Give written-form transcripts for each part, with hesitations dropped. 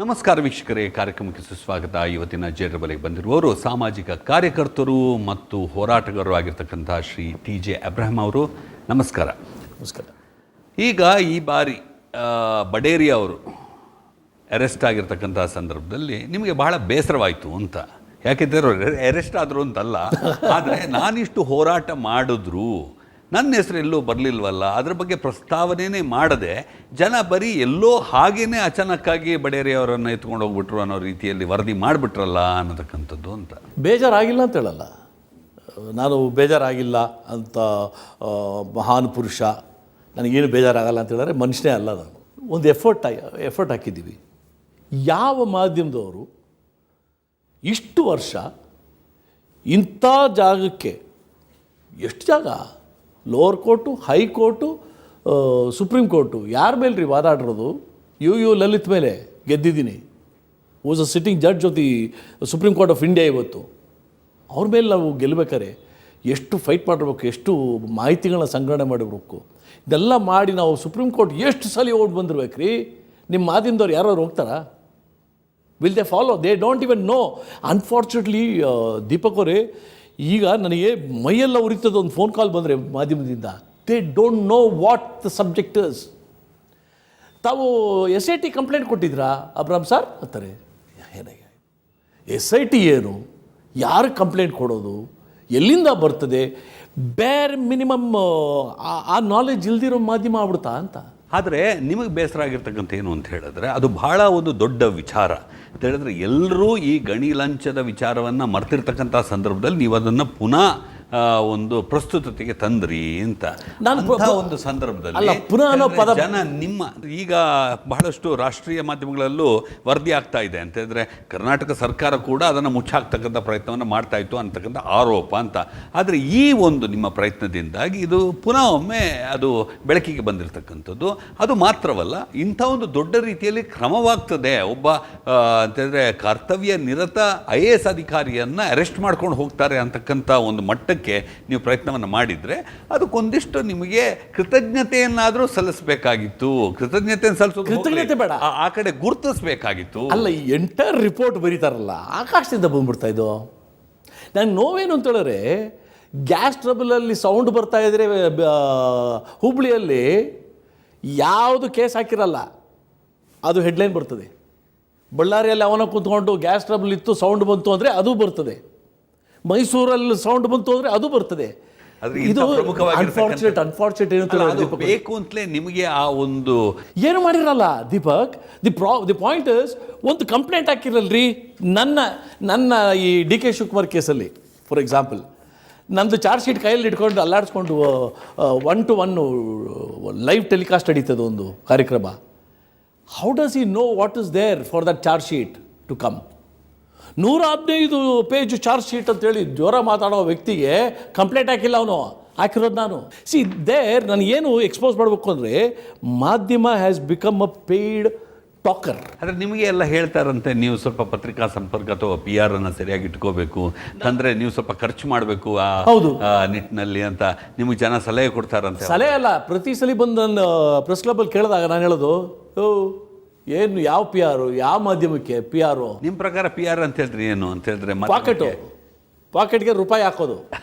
ನಮಸ್ಕಾರ ವೀಕ್ಷಕರೇ, ಕಾರ್ಯಕ್ರಮಕ್ಕೆ ಸುಸ್ವಾಗತ. ಇವತ್ತಿನ ಜೇಡ್ರಬಲಿಗೆ ಬಂದಿರುವವರು ಸಾಮಾಜಿಕ ಕಾರ್ಯಕರ್ತರು ಮತ್ತು ಹೋರಾಟಗಾರರು ಆಗಿರ್ತಕ್ಕಂಥ ಶ್ರೀ TJ ಅಬ್ರಹಂ ಅವರು. ನಮಸ್ಕಾರ. ನಮಸ್ಕಾರ. ಈಗ ಈ ಬಾರಿ ಬಡೇರಿ ಅವರು ಅರೆಸ್ಟ್ ಆಗಿರ್ತಕ್ಕಂಥ ಸಂದರ್ಭದಲ್ಲಿ ನಿಮಗೆ ಬಹಳ ಬೇಸರವಾಯಿತು ಅಂತ. ಯಾಕೆಂದರೆ ಅರೆಸ್ಟ್ ಆದರು ಅಂತಲ್ಲ, ಆದರೆ ನಾನಿಷ್ಟು ಹೋರಾಟ ಮಾಡಿದ್ರು ನನ್ನ ಹೆಸರು ಎಲ್ಲೋ ಬರಲಿಲ್ವಲ್ಲ, ಅದ್ರ ಬಗ್ಗೆ ಪ್ರಸ್ತಾವನೆ ಮಾಡದೆ ಜನ ಬರೀ ಎಲ್ಲೋ ಹಾಗೇ ಅಚಾನಕ್ಕಾಗಿ ಬಡೇರಿ ಅವರನ್ನು ಎತ್ಕೊಂಡು ಹೋಗ್ಬಿಟ್ರು ಅನ್ನೋ ರೀತಿಯಲ್ಲಿ ವರದಿ ಮಾಡಿಬಿಟ್ರಲ್ಲ ಅನ್ನತಕ್ಕಂಥದ್ದು ಅಂತ. ಬೇಜಾರಾಗಿಲ್ಲ ಅಂತ ಹೇಳಲ್ಲ ನಾನು, ಬೇಜಾರಾಗಿಲ್ಲ ಅಂತ ಮಹಾನ್ ಪುರುಷ, ನನಗೇನು ಬೇಜಾರಾಗಲ್ಲ ಅಂತ ಹೇಳಿದ್ರೆ ಮನುಷ್ಯನೇ ಅಲ್ಲ ನಾನು. ಒಂದು ಎಫರ್ಟ್ ಹಾಕಿದ್ದೀವಿ. ಯಾವ ಮಾಧ್ಯಮದವರು ಇಷ್ಟು ವರ್ಷ ಇಂಥ ಜಾಗಕ್ಕೆ, ಎಷ್ಟು ಜಾಗ, lower court, high court, supreme court, ಯಾರ ಮೇಲೆ ರೀ ವಾದಾಡಿರೋದು? ಯು ಲಲಿತ್ ಮೇಲೆ ಗೆದ್ದಿದ್ದೀನಿ. Was a sitting judge of the supreme court of India. ಇವತ್ತು ಅವ್ರ ಮೇಲೆ ನಾವು ಗೆಲ್ಲಬೇಕಾರೆ ಎಷ್ಟು ಫೈಟ್ ಮಾಡಿರ್ಬೇಕು, ಎಷ್ಟು ಮಾಹಿತಿಗಳನ್ನ ಸಂಗ್ರಹಣೆ ಮಾಡಿರ್ಬೇಕು. ಇದೆಲ್ಲ ಮಾಡಿ ನಾವು ಸುಪ್ರೀಂ ಕೋರ್ಟ್ ಎಷ್ಟು ಸಲ ಓಟ್ ಬಂದಿರ್ಬೇಕು ರೀ. ನಿಮ್ಮ ಮಾಧ್ಯಮದವ್ರು ಯಾರು ಹೋಗ್ತಾರಾ? Will they follow? They don't even know. Unfortunately Deepak ಅವರೇ, ಈಗ ನನಗೆ ಮೈಯೆಲ್ಲ ಉರಿತದ ಒಂದು ಫೋನ್ ಕಾಲ್ ಬಂದರೆ ಮಾಧ್ಯಮದಿಂದ. They don't know what the subject is. ತಾವು SIT ಕಂಪ್ಲೇಂಟ್ ಕೊಟ್ಟಿದ್ರಾ ಅಬ್ರಾಮ್ ಸರ್ ಅಂತಾರೆ. ಏನಾಗ SIT ಏನು, ಯಾರು ಕಂಪ್ಲೇಂಟ್ ಕೊಡೋದು, ಎಲ್ಲಿಂದ ಬರ್ತದೆ? ಬೇರೆ ಮಿನಿಮಮ್ ಆ ನಾಲೆಜ್ ಇಲ್ದಿರೋ ಮಾಧ್ಯಮ ಆಗ್ಬಿಡ್ತಾ ಅಂತ. ಆದರೆ ನಿಮಗೆ ಬೇಸರ ಆಗಿರ್ತಕ್ಕಂಥ ಏನು ಅಂತ ಹೇಳಿದ್ರೆ, ಅದು ಬಹಳ ಒಂದು ದೊಡ್ಡ ವಿಚಾರ ಅಂತ ಹೇಳಿದ್ರೆ, ಎಲ್ಲರೂ ಈ ಗಣಿ ಲಂಚದ ವಿಚಾರವನ್ನು ಮರ್ತಿರ್ತಕ್ಕಂಥ ಸಂದರ್ಭದಲ್ಲಿ ನೀವು ಅದನ್ನು ಪುನಃ ಒಂದು ಪ್ರಸ್ತುತತೆಗೆ ತಂದ್ರಿ ಅಂತ. ಒಂದು ಸಂದರ್ಭದಲ್ಲಿ ಜನ ನಿಮ್ಮ ಈಗ ಬಹಳಷ್ಟು ರಾಷ್ಟ್ರೀಯ ಮಾಧ್ಯಮಗಳಲ್ಲೂ ವರದಿ ಆಗ್ತಾ ಇದೆ ಅಂತ ಹೇಳಿದ್ರೆ, ಕರ್ನಾಟಕ ಸರ್ಕಾರ ಕೂಡ ಅದನ್ನು ಮುಚ್ಚಾಕ್ತಕ್ಕಂಥ ಪ್ರಯತ್ನವನ್ನು ಮಾಡ್ತಾ ಇತ್ತು ಅಂತಕ್ಕಂಥ ಆರೋಪ ಅಂತ. ಆದರೆ ಈ ಒಂದು ನಿಮ್ಮ ಪ್ರಯತ್ನದಿಂದಾಗಿ ಇದು ಪುನಃ ಒಮ್ಮೆ ಅದು ಬೆಳಕಿಗೆ ಬಂದಿರತಕ್ಕಂಥದ್ದು. ಅದು ಮಾತ್ರವಲ್ಲ, ಇಂಥ ಒಂದು ದೊಡ್ಡ ರೀತಿಯಲ್ಲಿ ಕ್ರಮವಾಗ್ತದೆ. ಒಬ್ಬ ಅಂತಂದರೆ ಕರ್ತವ್ಯ ನಿರತ IAS ಅಧಿಕಾರಿಯನ್ನು ಅರೆಸ್ಟ್ ಮಾಡ್ಕೊಂಡು ಹೋಗ್ತಾರೆ ಅಂತಕ್ಕಂಥ ಒಂದು ಮಟ್ಟಕ್ಕೆ ನೀವು ಪ್ರಯತ್ನವನ್ನು ಮಾಡಿದರೆ ಅದಕ್ಕೊಂದಿಷ್ಟು ನಿಮಗೆ ಕೃತಜ್ಞತೆಯನ್ನಾದರೂ ಸಲ್ಲಿಸಬೇಕಾಗಿತ್ತು. ಕೃತಜ್ಞತೆಯನ್ನು ಸಲ್ಲಿಸೋದು ಬೇಡ, ಆ ಕಡೆ ಗುರುತಿಸಬೇಕಾಗಿತ್ತು. ಅಲ್ಲ, ಈ ಎಂಟೈರ್ ರಿಪೋರ್ಟ್ ಬರೀತಾರಲ್ಲ, ಆಕಾಶದಿಂದ ಬಂದ್ಬಿಡ್ತಾ ಇದು. ನಂಗೆ ನೋವೇನು ಅಂತ ಹೇಳಿದ್ರೆ, ಗ್ಯಾಸ್ ಟ್ರಬಲಲ್ಲಿ ಸೌಂಡ್ ಬರ್ತಾ ಇದ್ರೆ ಹುಬ್ಳಿಯಲ್ಲಿ ಯಾವುದು ಕೇಸ್ ಹಾಕಿರಲ್ಲ, ಅದು ಹೆಡ್ಲೈನ್ ಬರ್ತದೆ. ಬಳ್ಳಾರಿಯಲ್ಲಿ ಅವನ ಕೂತ್ಕೊಂಡು ಗ್ಯಾಸ್ ಟ್ರಬಲ್ ಇತ್ತು, ಸೌಂಡ್ ಬಂತು ಅಂದರೆ ಅದು ಬರ್ತದೆ. ಮೈಸೂರಲ್ಲಿ ಸೌಂಡ್ ಬಂತು ಅಂದರೆ ಅದು ಬರ್ತದೆ. ಇದು ಅನ್ಫಾರ್ಚುನೇಟ್ ಏನು ಬೇಕು ಅಂತಲೇ ನಿಮಗೆ ಆ ಒಂದು ಏನು ಮಾಡಿರಲ್ಲ ದೀಪಕ್. ದಿ ಪಾಯಿಂಟ್ ಇಸ್, ಒಂದು ಕಂಪ್ಲೇಂಟ್ ಹಾಕಿರಲ್ರಿ. ನನ್ನ ಈ DK ಶಿವಕುಮಾರ್ ಕೇಸಲ್ಲಿ ಫಾರ್ ಎಕ್ಸಾಂಪಲ್, ನಂದು ಚಾರ್ಜ್ ಶೀಟ್ ಕೈಯಲ್ಲಿ ಇಟ್ಕೊಂಡು ಅಲ್ಲಾಡಿಸ್ಕೊಂಡು 1-to-1 ಲೈವ್ ಟೆಲಿಕಾಸ್ಟ್ ನಡೀತದೆ ಒಂದು ಕಾರ್ಯಕ್ರಮ. How does he know what is there for that charge sheet to come? 115 page charge sheet ಅಂತೇಳಿ ಜ್ವರ ಮಾತಾಡೋ ವ್ಯಕ್ತಿಗೆ ಕಂಪ್ಲೇಂಟ್ ಹಾಕಿಲ್ಲ, ಅವನು ಹಾಕಿರೋದು ನಾನು. ಸಿ ದೇರ್ ನನಗೇನು ಎಕ್ಸ್ಪೋಸ್ ಮಾಡಬೇಕು ಅಂದರೆ, ಮಾಧ್ಯಮ has become a paid Thakur. ಆದರೆ ನಿಮಗೆ ಎಲ್ಲ ಹೇಳ್ತಾರಂತೆ, ನೀವು ಸ್ವಲ್ಪ ಪತ್ರಿಕಾ ಸಂಪರ್ಕ ಅಥವಾ PR ಅನ್ನು ಸರಿಯಾಗಿ ಇಟ್ಕೋಬೇಕು, ಅಂದರೆ ನೀವು ಸ್ವಲ್ಪ ಖರ್ಚು ಮಾಡಬೇಕು ಆ ನಿಟ್ಟಿನಲ್ಲಿ ಅಂತ ನಿಮಗೆ ಜನ ಸಲಹೆ ಕೊಡ್ತಾರಂತೆ. ಸಲಹೆ ಅಲ್ಲ, ಪ್ರತಿ ಸಲ ಬಂದು ನನ್ನ ಪ್ರೆಸ್ ಕ್ಲಬ್ಬಲ್ಲಿ ಕೇಳಿದಾಗ ನಾನು ಹೇಳೋದು, ಏನು ಯಾವ PR, ಯಾವ ಮಾಧ್ಯಮಕ್ಕೆ PR? ನಿಮ್ಮ ಪ್ರಕಾರ PR ಅಂತ ಹೇಳಿದ್ರೆ ಏನು ಅಂತ ಹೇಳಿದ್ರೆ, ಪಾಕೆಟ್ಗೆ ರೂಪಾಯಿ ಹಾಕೋದು.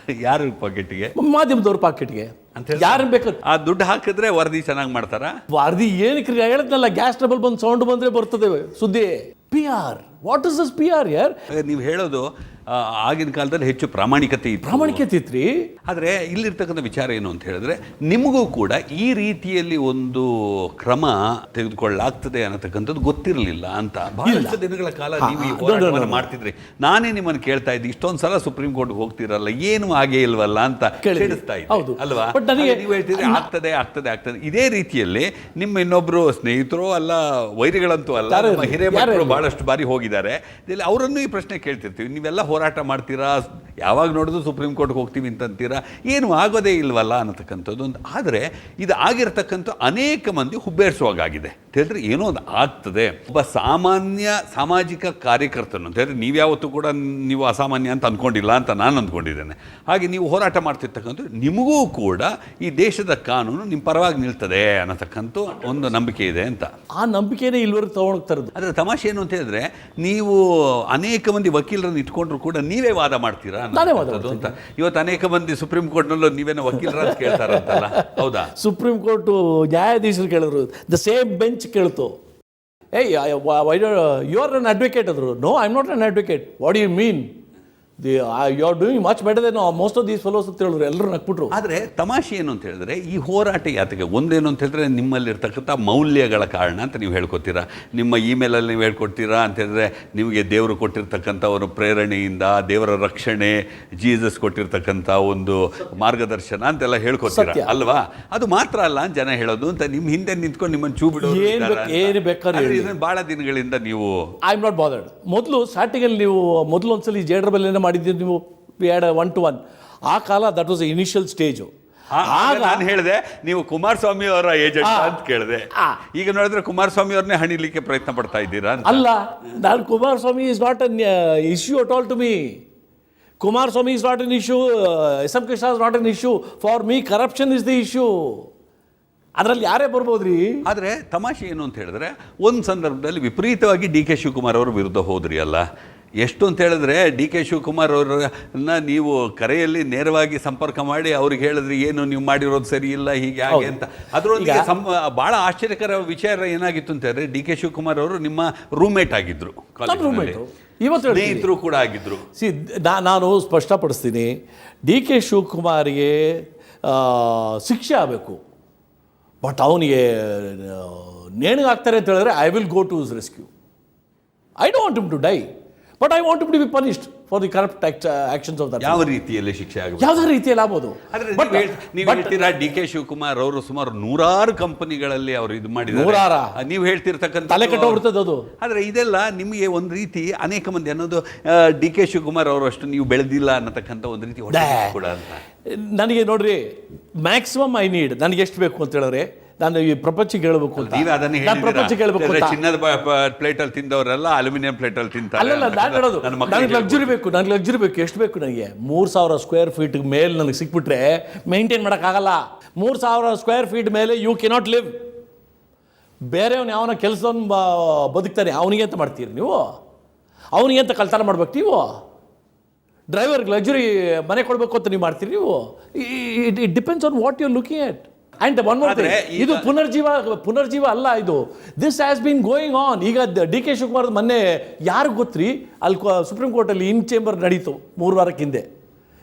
ಯಾರು ಪಾಕೆಟ್ಗೆ? ಮಾಧ್ಯಮದವ್ರ ಪಾಕೆಟ್ಗೆ ಅಂತ. ಯಾರು ಬೇಕು ಆ ದುಡ್ಡು ಹಾಕಿದ್ರೆ ವರದಿ ಚೆನ್ನಾಗಿ ಮಾಡ್ತಾರ? ವರದಿ ಏನಕ್ಕೆ ಹೇಳಿದ್ನಲ್ಲ, ಗ್ಯಾಸ್ ಟ್ರಬಲ್ ಬಂದು ಸೌಂಡ್ ಬಂದರೆ ಬರ್ತದೆ ಸುದ್ದಿ. PR, what is this PR ಯಾರ್? ನೀವು ಹೇಳೋದು ಆಗಿನ ಕಾಲದಲ್ಲಿ ಹೆಚ್ಚು ಪ್ರಾಮಾಣಿಕತೆ ಇತ್ರಿ. ಆದರೆ ಇಲ್ಲಿರ್ತಕ್ಕಂಥ ವಿಚಾರ ಏನು ಅಂತ ಹೇಳಿದ್ರೆ, ನಿಮಗೂ ಕೂಡ ಈ ರೀತಿಯಲ್ಲಿ ಒಂದು ಕ್ರಮ ತೆಗೆದುಕೊಳ್ಳಲಾಗ್ತದೆ ಅನ್ನತಕ್ಕಂಥದ್ದು ಗೊತ್ತಿರಲಿಲ್ಲ ಅಂತ. ಬಹಳಷ್ಟು ದಿನಗಳ ಕಾಲ ನೀವು ಈ ಹೋರಾಟವನ್ನು ಮಾಡ್ತಿದ್ರಿ. ನಾನೇ ನಿಮ್ಮನ್ನು ಕೇಳ್ತಾ ಇದ್ದೆ, ಇಷ್ಟೊಂದು ಸಲ ಸುಪ್ರೀಂ ಕೋರ್ಟ್ಗೆ ಹೋಗ್ತಿರಲ್ಲ, ಏನು ಹಾಗೆ ಇಲ್ವಲ್ಲ ಅಂತ ಕೇಳಿಸ್ತಾ ಇದ್ದೆ ಅಲ್ವಾ? ನೀವು ಹೇಳ್ತಿದ್ರೆ ಆಗ್ತದೆ. ಇದೇ ರೀತಿಯಲ್ಲಿ ನಿಮ್ಮ ಇನ್ನೊಬ್ರು ಸ್ನೇಹಿತರು ಅಲ್ಲ, ವೈರಿಗಳಂತೂ ಅಲ್ಲ, ಹಿರೇಮಠರು ಬಹಳಷ್ಟು ಬಾರಿ ಹೋಗಿದ್ದಾರೆ. ಅವರನ್ನು ಈ ಪ್ರಶ್ನೆ ಕೇಳ್ತಿರ್ತೀವಿ, ನೀವೆಲ್ಲ ಹೋರಾಟ ಮಾಡ್ತೀರಾ, ಯಾವಾಗ ನೋಡಿದ್ರು ಸುಪ್ರೀಂ ಕೋರ್ಟ್ಗೆ ಹೋಗ್ತೀವಿ ಅಂತಂತೀರಾ, ಏನು ಆಗೋದೇ ಇಲ್ವಲ್ಲ ಅನ್ನತಕ್ಕಂಥದ್ದು ಒಂದು. ಆದರೆ ಇದು ಆಗಿರ್ತಕ್ಕಂಥ ಅನೇಕ ಮಂದಿ ಹುಬ್ಬೇರಿಸುವಾಗಿದೆ ಅಂತ ಹೇಳಿದ್ರೆ ಏನೋ ಒಂದು ಆಗ್ತದೆ. ಒಬ್ಬ ಸಾಮಾನ್ಯ ಸಾಮಾಜಿಕ ಕಾರ್ಯಕರ್ತನು ಅಂತ ಹೇಳಿದ್ರೆ ನೀವ್ಯಾವತ್ತೂ ಕೂಡ ನೀವು ಅಸಾಮಾನ್ಯ ಅಂತ ಅಂದ್ಕೊಂಡಿಲ್ಲ ಅಂತ ನಾನು ಅಂದ್ಕೊಂಡಿದ್ದೇನೆ. ಹಾಗೆ ನೀವು ಹೋರಾಟ ಮಾಡ್ತಿರ್ತಕ್ಕಂಥ ನಿಮಗೂ ಕೂಡ ಈ ದೇಶದ ಕಾನೂನು ನಿಮ್ಮ ಪರವಾಗಿ ನಿಲ್ತದೆ ಅನ್ನತಕ್ಕಂಥ ಒಂದು ನಂಬಿಕೆ ಇದೆ ಅಂತ. ಆ ನಂಬಿಕೆನೇ ಇಲ್ಲಿವರೆಗೆ ತೊಗೊಂಡೋಗ್ತಾರದು. ಅದರ ತಮಾಷೆ ಏನು ಅಂತ ಹೇಳಿದ್ರೆ, ನೀವು ಅನೇಕ ಮಂದಿ ವಕೀಲರನ್ನು ಇಟ್ಕೊಂಡ್ರು ಕೂಡ ನೀವೇ ವಾದ ಮಾಡ್ತೀರಾ ಅಂತ. ಇವತ್ತು ಅನೇಕ ಮಂದಿ ಸುಪ್ರೀಂ ಕೋರ್ಟ್ನಲ್ಲೂ ನೀವೇನೋ ವಕೀಲರ ಅಂತ ಕೇಳ್ತಾರಂತಲ್ಲ, ಹೌದಾ? ಸುಪ್ರೀಂ ಕೋರ್ಟ್ ನ್ಯಾಯಾಧೀಶರು ಕೇಳಿದ್ರು, ದ ಸೇಮ್ ಬೆಂಚ್ ಕೇಳ್ತು, hey you are an advocate ಅಂದರು. No, I am not an advocate. What you mean? You are doing much better than most of these fellows ಅಂತ ಹೇಳಿದ್ರು. ಎಲ್ಲರೂ ನಕ್ಬಿಟ್ರು. ಆದರೆ ತಮಾಷೆ ಏನು ಅಂತ ಹೇಳಿದ್ರೆ, ಈ ಹೋರಾಟ ಯಾತಕ್ಕೆ? ಒಂದೇನು ಅಂತ ಹೇಳಿದ್ರೆ ನಿಮ್ಮಲ್ಲಿರ್ತಕ್ಕಂಥ ಮೌಲ್ಯಗಳ ಕಾರಣ ಅಂತ ನೀವು ಹೇಳ್ಕೊತೀರಾ. ನಿಮ್ಮ ಇಮೇಲಲ್ಲಿ ನೀವು ಹೇಳ್ಕೊಡ್ತೀರಾ ಅಂತ ಹೇಳಿದ್ರೆ ನಿಮಗೆ ದೇವರು ಕೊಟ್ಟಿರ್ತಕ್ಕಂಥ ಒಂದು ಪ್ರೇರಣೆಯಿಂದ, ದೇವರ ರಕ್ಷಣೆ, ಜೀಸಸ್ ಕೊಟ್ಟಿರ್ತಕ್ಕಂಥ ಒಂದು ಮಾರ್ಗದರ್ಶನ ಅಂತೆಲ್ಲ ಹೇಳ್ಕೊತೀರಾ ಅಲ್ವಾ? ಅದು ಮಾತ್ರ ಅಲ್ಲ ಜನ ಹೇಳೋದು ಅಂತ ನಿಮ್ಮ ಹಿಂದೆ ನಿಂತ್ಕೊಂಡು ನಿಮ್ಮನ್ನು ಚೂ ಬಿಡೋದು ಏನು ಬೇಕಾದ್ರೆ ಭಾಳ ದಿನಗಳಿಂದ ನೀವು. I am not bothered. ಮೊದಲು ಸ್ಟಾರ್ಟಿಂಗಲ್ಲಿ ನೀವು ಮೊದಲು ಒಂದ್ಸಲಿ ಜೇಡ್ರ ಬೆಲೆ ಮಾಡಿದ್ದೀರಿ ನೀವು, ವಿ ಹ್ಯಾಡ್ 1-to-1. ಆ ಕಾಲ ದಟ್ ವಾಸ್ ಇನಿಷಿಯಲ್ ಸ್ಟೇಜು. ಆಗ ನಾನು ಹೇಳಿದೆ ನೀವು ಕುಮಾರಸ್ವಾಮಿ ಅವರ ಏಜೆಂಟ್ ಅಂತ ಕೇಳಿದೆ. ಈಗ ನೋಡಿದ್ರೆ ಕುಮಾರಸ್ವಾಮಿ ಅವ್ರನ್ನೇ ಹಣಿಲಿಕ್ಕೆ ಪ್ರಯತ್ನ ಪಡ್ತಾ ಇದ್ದೀರಾ? ಅಲ್ಲ, ನಾನು Kumaraswamy is not an issue at all to me. Kumaraswamy is not an issue. SM. Krishna is not an issue. For me corruption is the issue. ಅದರಲ್ಲಿ ಯಾರೇ ಬರ್ಬೋದ್ರಿ. ಆದರೆ ತಮಾಷೆ ಏನು ಅಂತ ಹೇಳಿದ್ರೆ, ಒಂದು ಸಂದರ್ಭದಲ್ಲಿ ವಿಪರೀತವಾಗಿ ಡಿ ಕೆ ಶಿವಕುಮಾರ್ ಅವರ ವಿರುದ್ಧ ಹೋದ್ರಿ ಅಲ್ಲ. ಎಷ್ಟು ಅಂತ ಹೇಳಿದ್ರೆ, ಡಿ ಕೆ ಶಿವಕುಮಾರ್ ಅವರನ್ನ ನೀವು ಕರೆಯಲ್ಲಿ ನೇರವಾಗಿ ಸಂಪರ್ಕ ಮಾಡಿ ಅವ್ರಿಗೆ ಹೇಳಿದ್ರಿ, ಏನು ನೀವು ಮಾಡಿರೋದು ಸರಿ ಇಲ್ಲ, ಹೀಗೆ ಹಾಗೆ ಅಂತ. ಅದರೊಂದಿಗೆ ಭಾಳ ಆಶ್ಚರ್ಯಕರ ವಿಚಾರ ಏನಾಗಿತ್ತು ಅಂತ ಹೇಳಿದ್ರೆ, ಡಿ ಕೆ ಶಿವಕುಮಾರ್ ಅವರು ನಿಮ್ಮ ರೂಮ್ಮೇಟ್ ಆಗಿದ್ರು, ಇವತ್ತು ಸ್ನೇಹಿತರು ಕೂಡ ಆಗಿದ್ರು. ನಾನು ಸ್ಪಷ್ಟಪಡಿಸ್ತೀನಿ, ಡಿ ಕೆ ಶಿವಕುಮಾರ್ಗೆ ಶಿಕ್ಷೆ ಆಗಬೇಕು. ಬಟ್ ಅವನಿಗೆ ನೇಣಿಗಾಗ್ತಾರೆ ಅಂತ ಹೇಳಿದ್ರೆ I will go to his rescue. I don't want him to die, but I want him to be punished for the corrupt actions of that. ಯಾವ ರೀತಿಯಲ್ಲಿ ಶಿಕ್ಷೆ ಆಗಬೇಕು? ಯಾವುದೇ ರೀತಿಯಲ್ಲಿ ಆಗ್ಬೋದು. ನೀವು ಹೇಳ್ತೀರಾ ಡಿ ಕೆ ಶಿವಕುಮಾರ್ ಅವರು ಸುಮಾರು 100 ಕಂಪನಿಗಳಲ್ಲಿ ಅವರು ಇದು ಮಾಡಿದ್ದಾರೆ, ನೀವು ಹೇಳ್ತಿರ್ತಕ್ಕಂಥ ತಲೆ ಕೆಟ್ಟೋಗ್ಬಿಡ್ತದೆ ಅದು. ಆದರೆ ಇದೆಲ್ಲ ನಿಮಗೆ ಒಂದು ರೀತಿ ಅನೇಕ ಮಂದಿ ಅನ್ನೋದು ಡಿ ಕೆ ಶಿವಕುಮಾರ್ ಅವರು ಅಷ್ಟು ನೀವು ಬೆಳೆದಿಲ್ಲ ಅನ್ನತಕ್ಕಂಥ ಒಂದು ರೀತಿ ಕೂಡ ಅಂತ. ನನಗೆ ನೋಡ್ರಿ, ಮ್ಯಾಕ್ಸಿಮಮ್ ಐ ನೀಡ್, ನನಗೆ ಎಷ್ಟು ಬೇಕು ಅಂತ ಹೇಳಿದ್ರೆ ನಾನು ಈ ಪ್ರಪಂಚಕ್ಕೆ ಹೇಳ್ಬೇಕು ಅಂತ. ನೀವು ಅದನ್ನೇ ಪ್ರಪಂಚಕ್ಕೆ ಹೇಳ್ಬೇಕು ಅಂತ. ಚಿನ್ನದ ಪ್ಲೇಟಲ್ಲಿ ತಿಂದವರೆಲ್ಲ ಅಲ್ಯೂಮಿನಿಯಂ ಪ್ಲೇಟಲ್ಲಿ ತಿಂತಾರೆ. ಅಲ್ಲ, ನಾನು ಹೇಳೋದು ನನಗೆ ಲಕ್ಸುರಿ ಬೇಕು. ನನಗೆ ಲಕ್ಸುರಿ ಬೇಕು. ಎಷ್ಟು ಬೇಕು ನನಗೆ? 3000 ಸ್ಕ್ವೇರ್ ಫೀಟ್ ಮೇಲೆ ನನಗೆ ಸಿಕ್ಬಿಟ್ರೆ ಮೇಂಟೈನ್ ಮಾಡೋಕ್ಕಾಗಲ್ಲ. 3000 ಸ್ಕ್ವೇರ್ ಫೀಟ್ ಮೇಲೆ ಯು ಕೆನಾಟ್ ಲಿವ್. ಬೇರೆಯವನು ಯಾವನ ಕೆಲಸವನ್ನು ಬದುಕ್ತಾನೆ, ಅವನಿಗೆ ಅಂತ ಮಾಡ್ತೀರಿ ನೀವು? ಅವನಿಗೆ ಅಂತ ಕಳ್ತನ ಮಾಡ್ಬೇಕು ನೀವು? ಡ್ರೈವರ್ಗೆ ಲಕ್ಸುರಿ ಮನೆ ಕೊಡಬೇಕು ಅಂತ ನೀವು ಮಾಡ್ತೀರಿ ನೀವು? It depends on what you are looking at. And one more thing, ಇದು ಪುನರ್ಜೀವ ಅಲ್ಲ, ಇದು this has been going on. ಈಗ ಡಿ ಕೆ ಶಿವಕುಮಾರ್ ಮೊನ್ನೆ ಯಾರಿಗೆ ಗೊತ್ತ್ರಿ, ಅಲ್ಲಿ ಸುಪ್ರೀಂ ಕೋರ್ಟಲ್ಲಿ ಇನ್ ಚೇಂಬರ್ ನಡೀತು 3 ವಾರಕ್ಕೆ ಹಿಂದೆ.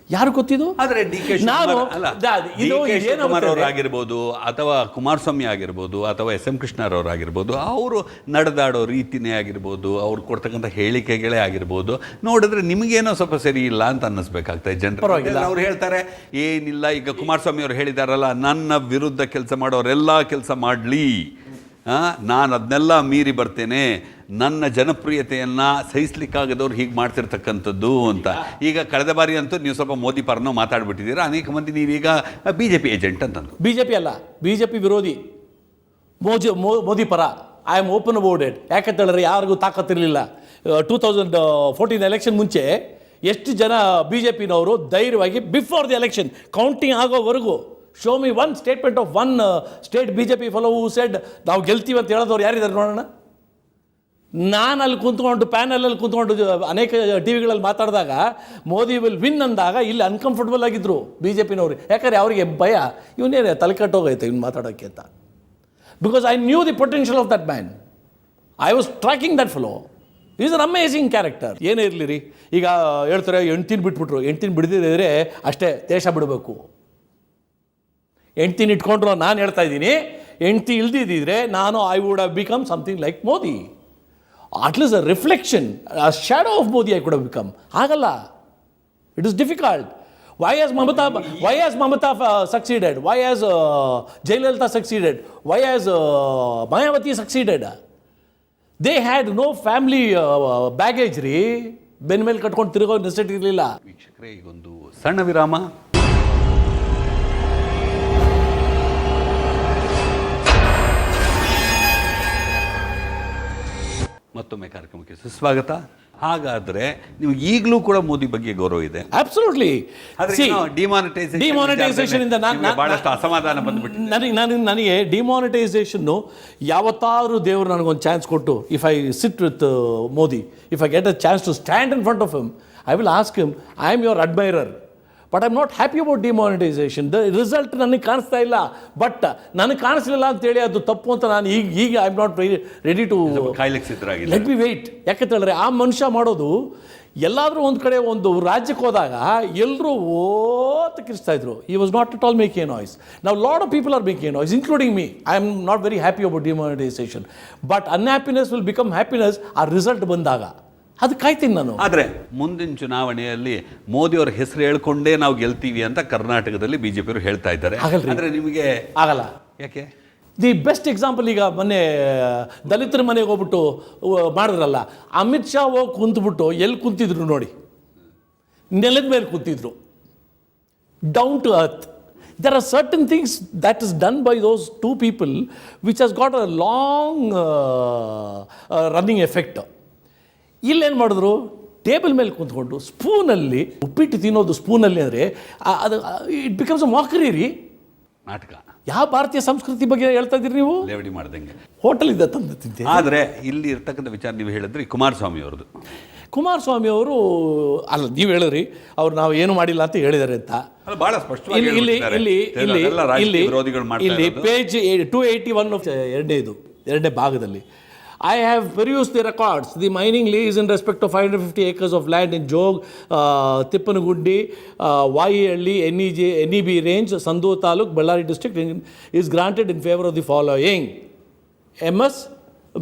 ಯಾರು ಗೊತ್ತಿದ್ದು? ಆದರೆ ಡಿ ಕೆ ಶಿವಕುಮಾರ್ ಅವರಾಗಿರ್ಬೋದು, ಅಥವಾ ಕುಮಾರಸ್ವಾಮಿ ಆಗಿರ್ಬೋದು, ಅಥವಾ ಎಸ್.ಎಂ. ಕೃಷ್ಣರವರಾಗಿರ್ಬೋದು, ಅವರು ನಡೆದಾಡೋ ರೀತಿನೇ ಆಗಿರ್ಬೋದು, ಅವ್ರು ಕೊಡ್ತಕ್ಕಂಥ ಹೇಳಿಕೆಗಳೇ ಆಗಿರ್ಬೋದು, ನೋಡಿದ್ರೆ ನಿಮಗೇನೋ ಸ್ವಲ್ಪ ಸರಿ ಇಲ್ಲ ಅಂತ ಅನ್ನಿಸ್ಬೇಕಾಗ್ತದೆ ಜನರು. ಅವ್ರು ಹೇಳ್ತಾರೆ ಏನಿಲ್ಲ, ಈಗ ಕುಮಾರಸ್ವಾಮಿ ಅವರು ಹೇಳಿದಾರಲ್ಲ, ನನ್ನ ವಿರುದ್ಧ ಕೆಲಸ ಮಾಡೋರೆಲ್ಲ ಕೆಲಸ ಮಾಡಲಿ, ನಾನು ಅದನ್ನೆಲ್ಲ ಮೀರಿ ಬರ್ತೇನೆ, ನನ್ನ ಜನಪ್ರಿಯತೆಯನ್ನು ಸಹಿಸ್ಲಿಕ್ಕಾಗದವ್ರು ಹೀಗೆ ಮಾಡ್ತಿರ್ತಕ್ಕಂಥದ್ದು ಅಂತ. ಈಗ ಕಳೆದ ಬಾರಿ ಅಂತೂ ನೀವು ಸ್ವಲ್ಪ ಮೋದಿ ಪರನೋ ಮಾತಾಡ್ಬಿಟ್ಟಿದ್ದೀರಾ. ಅನೇಕ ಮಂದಿ ನೀವೀಗ BJP ಏಜೆಂಟ್ ಅಂತಂದು. BJP ಅಲ್ಲ, BJP ವಿರೋಧಿ, ಮೋದಿ ಪರ. I am open about it. ಯಾಕಂತ ಹೇಳಿದ್ರೆ ಯಾರಿಗೂ ತಾಕತ್ತಿರಲಿಲ್ಲ. 2014 ಎಲೆಕ್ಷನ್ ಮುಂಚೆ ಎಷ್ಟು ಜನ BJPನವರು ಧೈರ್ಯವಾಗಿ ಬಿಫೋರ್ ದಿ ಎಲೆಕ್ಷನ್ ಕೌಂಟಿಂಗ್ ಆಗೋವರೆಗೂ show me one statement of one state BJP fellow who shed ನಾವು ಗೆಲ್ತೀವಿ ಅಂತ ಹೇಳಿದವ್ರು ಯಾರಿದ್ದಾರೆ ನೋಡೋಣ. ನಾನು ಅಲ್ಲಿ ಕುಂತ್ಕೊಂಡು ಪ್ಯಾನಲಲ್ಲಿ ಕುಂತ್ಕೊಂಡು ಅನೇಕ ಟಿವಿಗಳಲ್ಲಿ ಮಾತಾಡಿದಾಗ ಮೋದಿ ವಿಲ್ ವಿನ್ ಅಂದಾಗ ಇಲ್ಲಿ ಅನ್ಕಂಫರ್ಟಬಲ್ ಆಗಿದ್ದರು BJPನವರು. ಯಾಕಂದರೆ ಅವರಿಗೆ ಭಯ, ಇವನೇನೇ ತಲೆ ಕಟ್ಟೋಗೈತೆ ಇವ್ನು ಮಾತಾಡೋಕ್ಕೆ ಅಂತ. Because I knew the potential of that man. I was tracking that fellow. Is an amazing character. ಏನೇ ಇರಲಿ ರೀ, ಈಗ ಹೇಳ್ತಾರೆ ಹೆಂಡ್ತಿನ ಬಿಟ್ಬಿಟ್ರು. ಹೆಂಡ್ತಿನ ಬಿಡದಿದ್ರೆ ಅಷ್ಟೇ ದೇಶ ಬಿಡಬೇಕು. ಹೆಂಡ್ತಿನ ಇಟ್ಕೊಂಡ್ರು. ನಾನು ಹೇಳ್ತಾ ಇದ್ದೀನಿ, ಹೆಂಡ್ತಿ ಇಲ್ದಿದ್ದಿದ್ರೆ ನಾನು I would have become something like Modi. at least a reflection, a shadow of Modi I could have become. Agala. It is difficult. Why has Mamata succeeded? Why has Jayalalitha succeeded? Why has Mayawati succeeded? They had no family baggage, ಬೆನ್ನ ಮೇಲೆ ಕಟ್ಕೊಂಡು ತಿರುಗೋ necessity ಇರಲಿಲ್ಲ. ವೀಕ್ಷಕರೇ, ಈಗೊಂದು ಸಣ್ಣ ವಿರಾಮ. ಮತ್ತೊಮ್ಮೆ ಕಾರ್ಯಕ್ರಮಕ್ಕೆ ಸುಸ್ವಾಗತ. ಹಾಗಾದ್ರೆ ನೀವು ಈಗಲೂ ಕೂಡ ಮೋದಿ ಬಗ್ಗೆ ಗೌರವ ಇದೆ? ಅಬ್ಸಲ್ಯೂಟ್ಲಿ. ಡಿಮಾನಿಟೈಸೇಷನ್ ಇಂದ ಬಹಳಷ್ಟು ಅಸಮಾಧಾನ ಬಂದ್ಬಿಟ್ಟು ನನಗೆ ಡಿಮಾನಿಟೈಸೇಷನ್ನು ಯಾವತ್ತಾದ್ರೂ ದೇವರು ನನಗೊಂದು ಚಾನ್ಸ್ ಕೊಟ್ಟು, if I sit with Modi, if I get a chance to stand in front of him, I will ask him, I am your admirer, but I am not happy about demonetisation. The result ನನಗೆ ಕಾಣಿಸ್ತಾ ಇಲ್ಲ, but ನನಗೆ ಕಾಣಿಸ್ಲಿಲ್ಲ ಅಂತೇಳಿ ಅದು ತಪ್ಪು ಅಂತ ನಾನು ಈಗ I am not ready to let be wait. ಯಾಕಂತ ಹೇಳಿದ್ರೆ ಆ ಮನುಷ್ಯ ಮಾಡೋದು, ಎಲ್ಲಾದರೂ ಒಂದು ಕಡೆ ಒಂದು ರಾಜ್ಯಕ್ಕೆ ಹೋದಾಗ ಎಲ್ಲರೂ ಓತ ಕಿರಿಸ್ತಾ ಇದ್ರು. ಈ was not at all making a noise. ನಾವು lot of people are making a noise, including me. I am not very happy about demonetisation, but unhappiness will become happiness ಆ ರಿಸಲ್ಟ್ ಬಂದಾಗ. ಅದು ಕಾಯ್ತೀನಿ ನಾನು. ಆದರೆ ಮುಂದಿನ ಚುನಾವಣೆಯಲ್ಲಿ ಮೋದಿ ಅವರ ಹೆಸರು ಹೇಳ್ಕೊಂಡೇ ನಾವು ಗೆಲ್ತೀವಿ ಅಂತ ಕರ್ನಾಟಕದಲ್ಲಿ ಬಿಜೆಪಿಯವರು ಹೇಳ್ತಾ ಇದ್ದಾರೆ. ಆದರೆ ನಿಮಗೆ ಆಗಲ್ಲ. ಯಾಕೆ? ದಿ ಬೆಸ್ಟ್ ಎಕ್ಸಾಂಪಲ್, ಈಗ ಮೊನ್ನೆ ದಲಿತರ ಮನೆಗೆ ಹೋಗ್ಬಿಟ್ಟು ಮಾಡಿದ್ರಲ್ಲ, ಅಮಿತ್ ಶಾ ಹೋಗಿ ಕುಂತ್ಬಿಟ್ಟು ಎಲ್ಲಿ ಕುಂತಿದ್ರು ನೋಡಿ, ನೆಲದ ಮೇಲೆ ಕುಂತಿದ್ರು, down to earth. There are certain things that is done by those two people which has got a long running effect. ಇಲ್ಲೇನು ಮಾಡಿದ್ರು, ಟೇಬಲ್ ಮೇಲೆ ಕುಂತ್ಕೊಂಡು ಸ್ಪೂನಲ್ಲಿ ಉಪ್ಪಿಟ್ಟು ತಿನ್ನೋದು, ಸ್ಪೂನಲ್ಲಿ ಅಂದರೆ ಅದು ಇಟ್ ಬಿಕಮ್ಸ್ ಅ ಮಾಕರಿ ರೀ. ನಾಟಕ. ಯಾವ ಭಾರತೀಯ ಸಂಸ್ಕೃತಿ ಬಗ್ಗೆ ಹೇಳ್ತಾ ಇದ್ದೀರಿ ನೀವು? ಲೇವಡಿ ಮಾಡ್ದಂಗೆ ಹೋಟೆಲ್ ಇದ್ದ ತಂದು ತಿಂತೆ. ಆದರೆ ಇಲ್ಲಿ ಇರ್ತಕ್ಕಂಥ ವಿಚಾರ ನೀವು ಹೇಳಿದ್ರಿ ಕುಮಾರಸ್ವಾಮಿ ಅವ್ರದ್ದು. ಕುಮಾರಸ್ವಾಮಿ ಅವರು ಅಲ್ಲ, ನೀವು ಹೇಳಿದ್ರಿ ಅವ್ರು ನಾವು ಏನು ಮಾಡಿಲ್ಲ ಅಂತ ಹೇಳಿದ್ದಾರೆ ಅಂತ. ಬಹಳ ಸ್ಪಷ್ಟವಾಗಿ ಇಲ್ಲಿ ಪೇಜ್ 281 ಎರಡನೇ ಭಾಗದಲ್ಲಿ, I have perused the records. The mining lease in respect of 550 acres of land in Jog, Tippanagundi, Vayihalli, NEB range, Sandur Taluk, Ballari district is granted in favor of the following.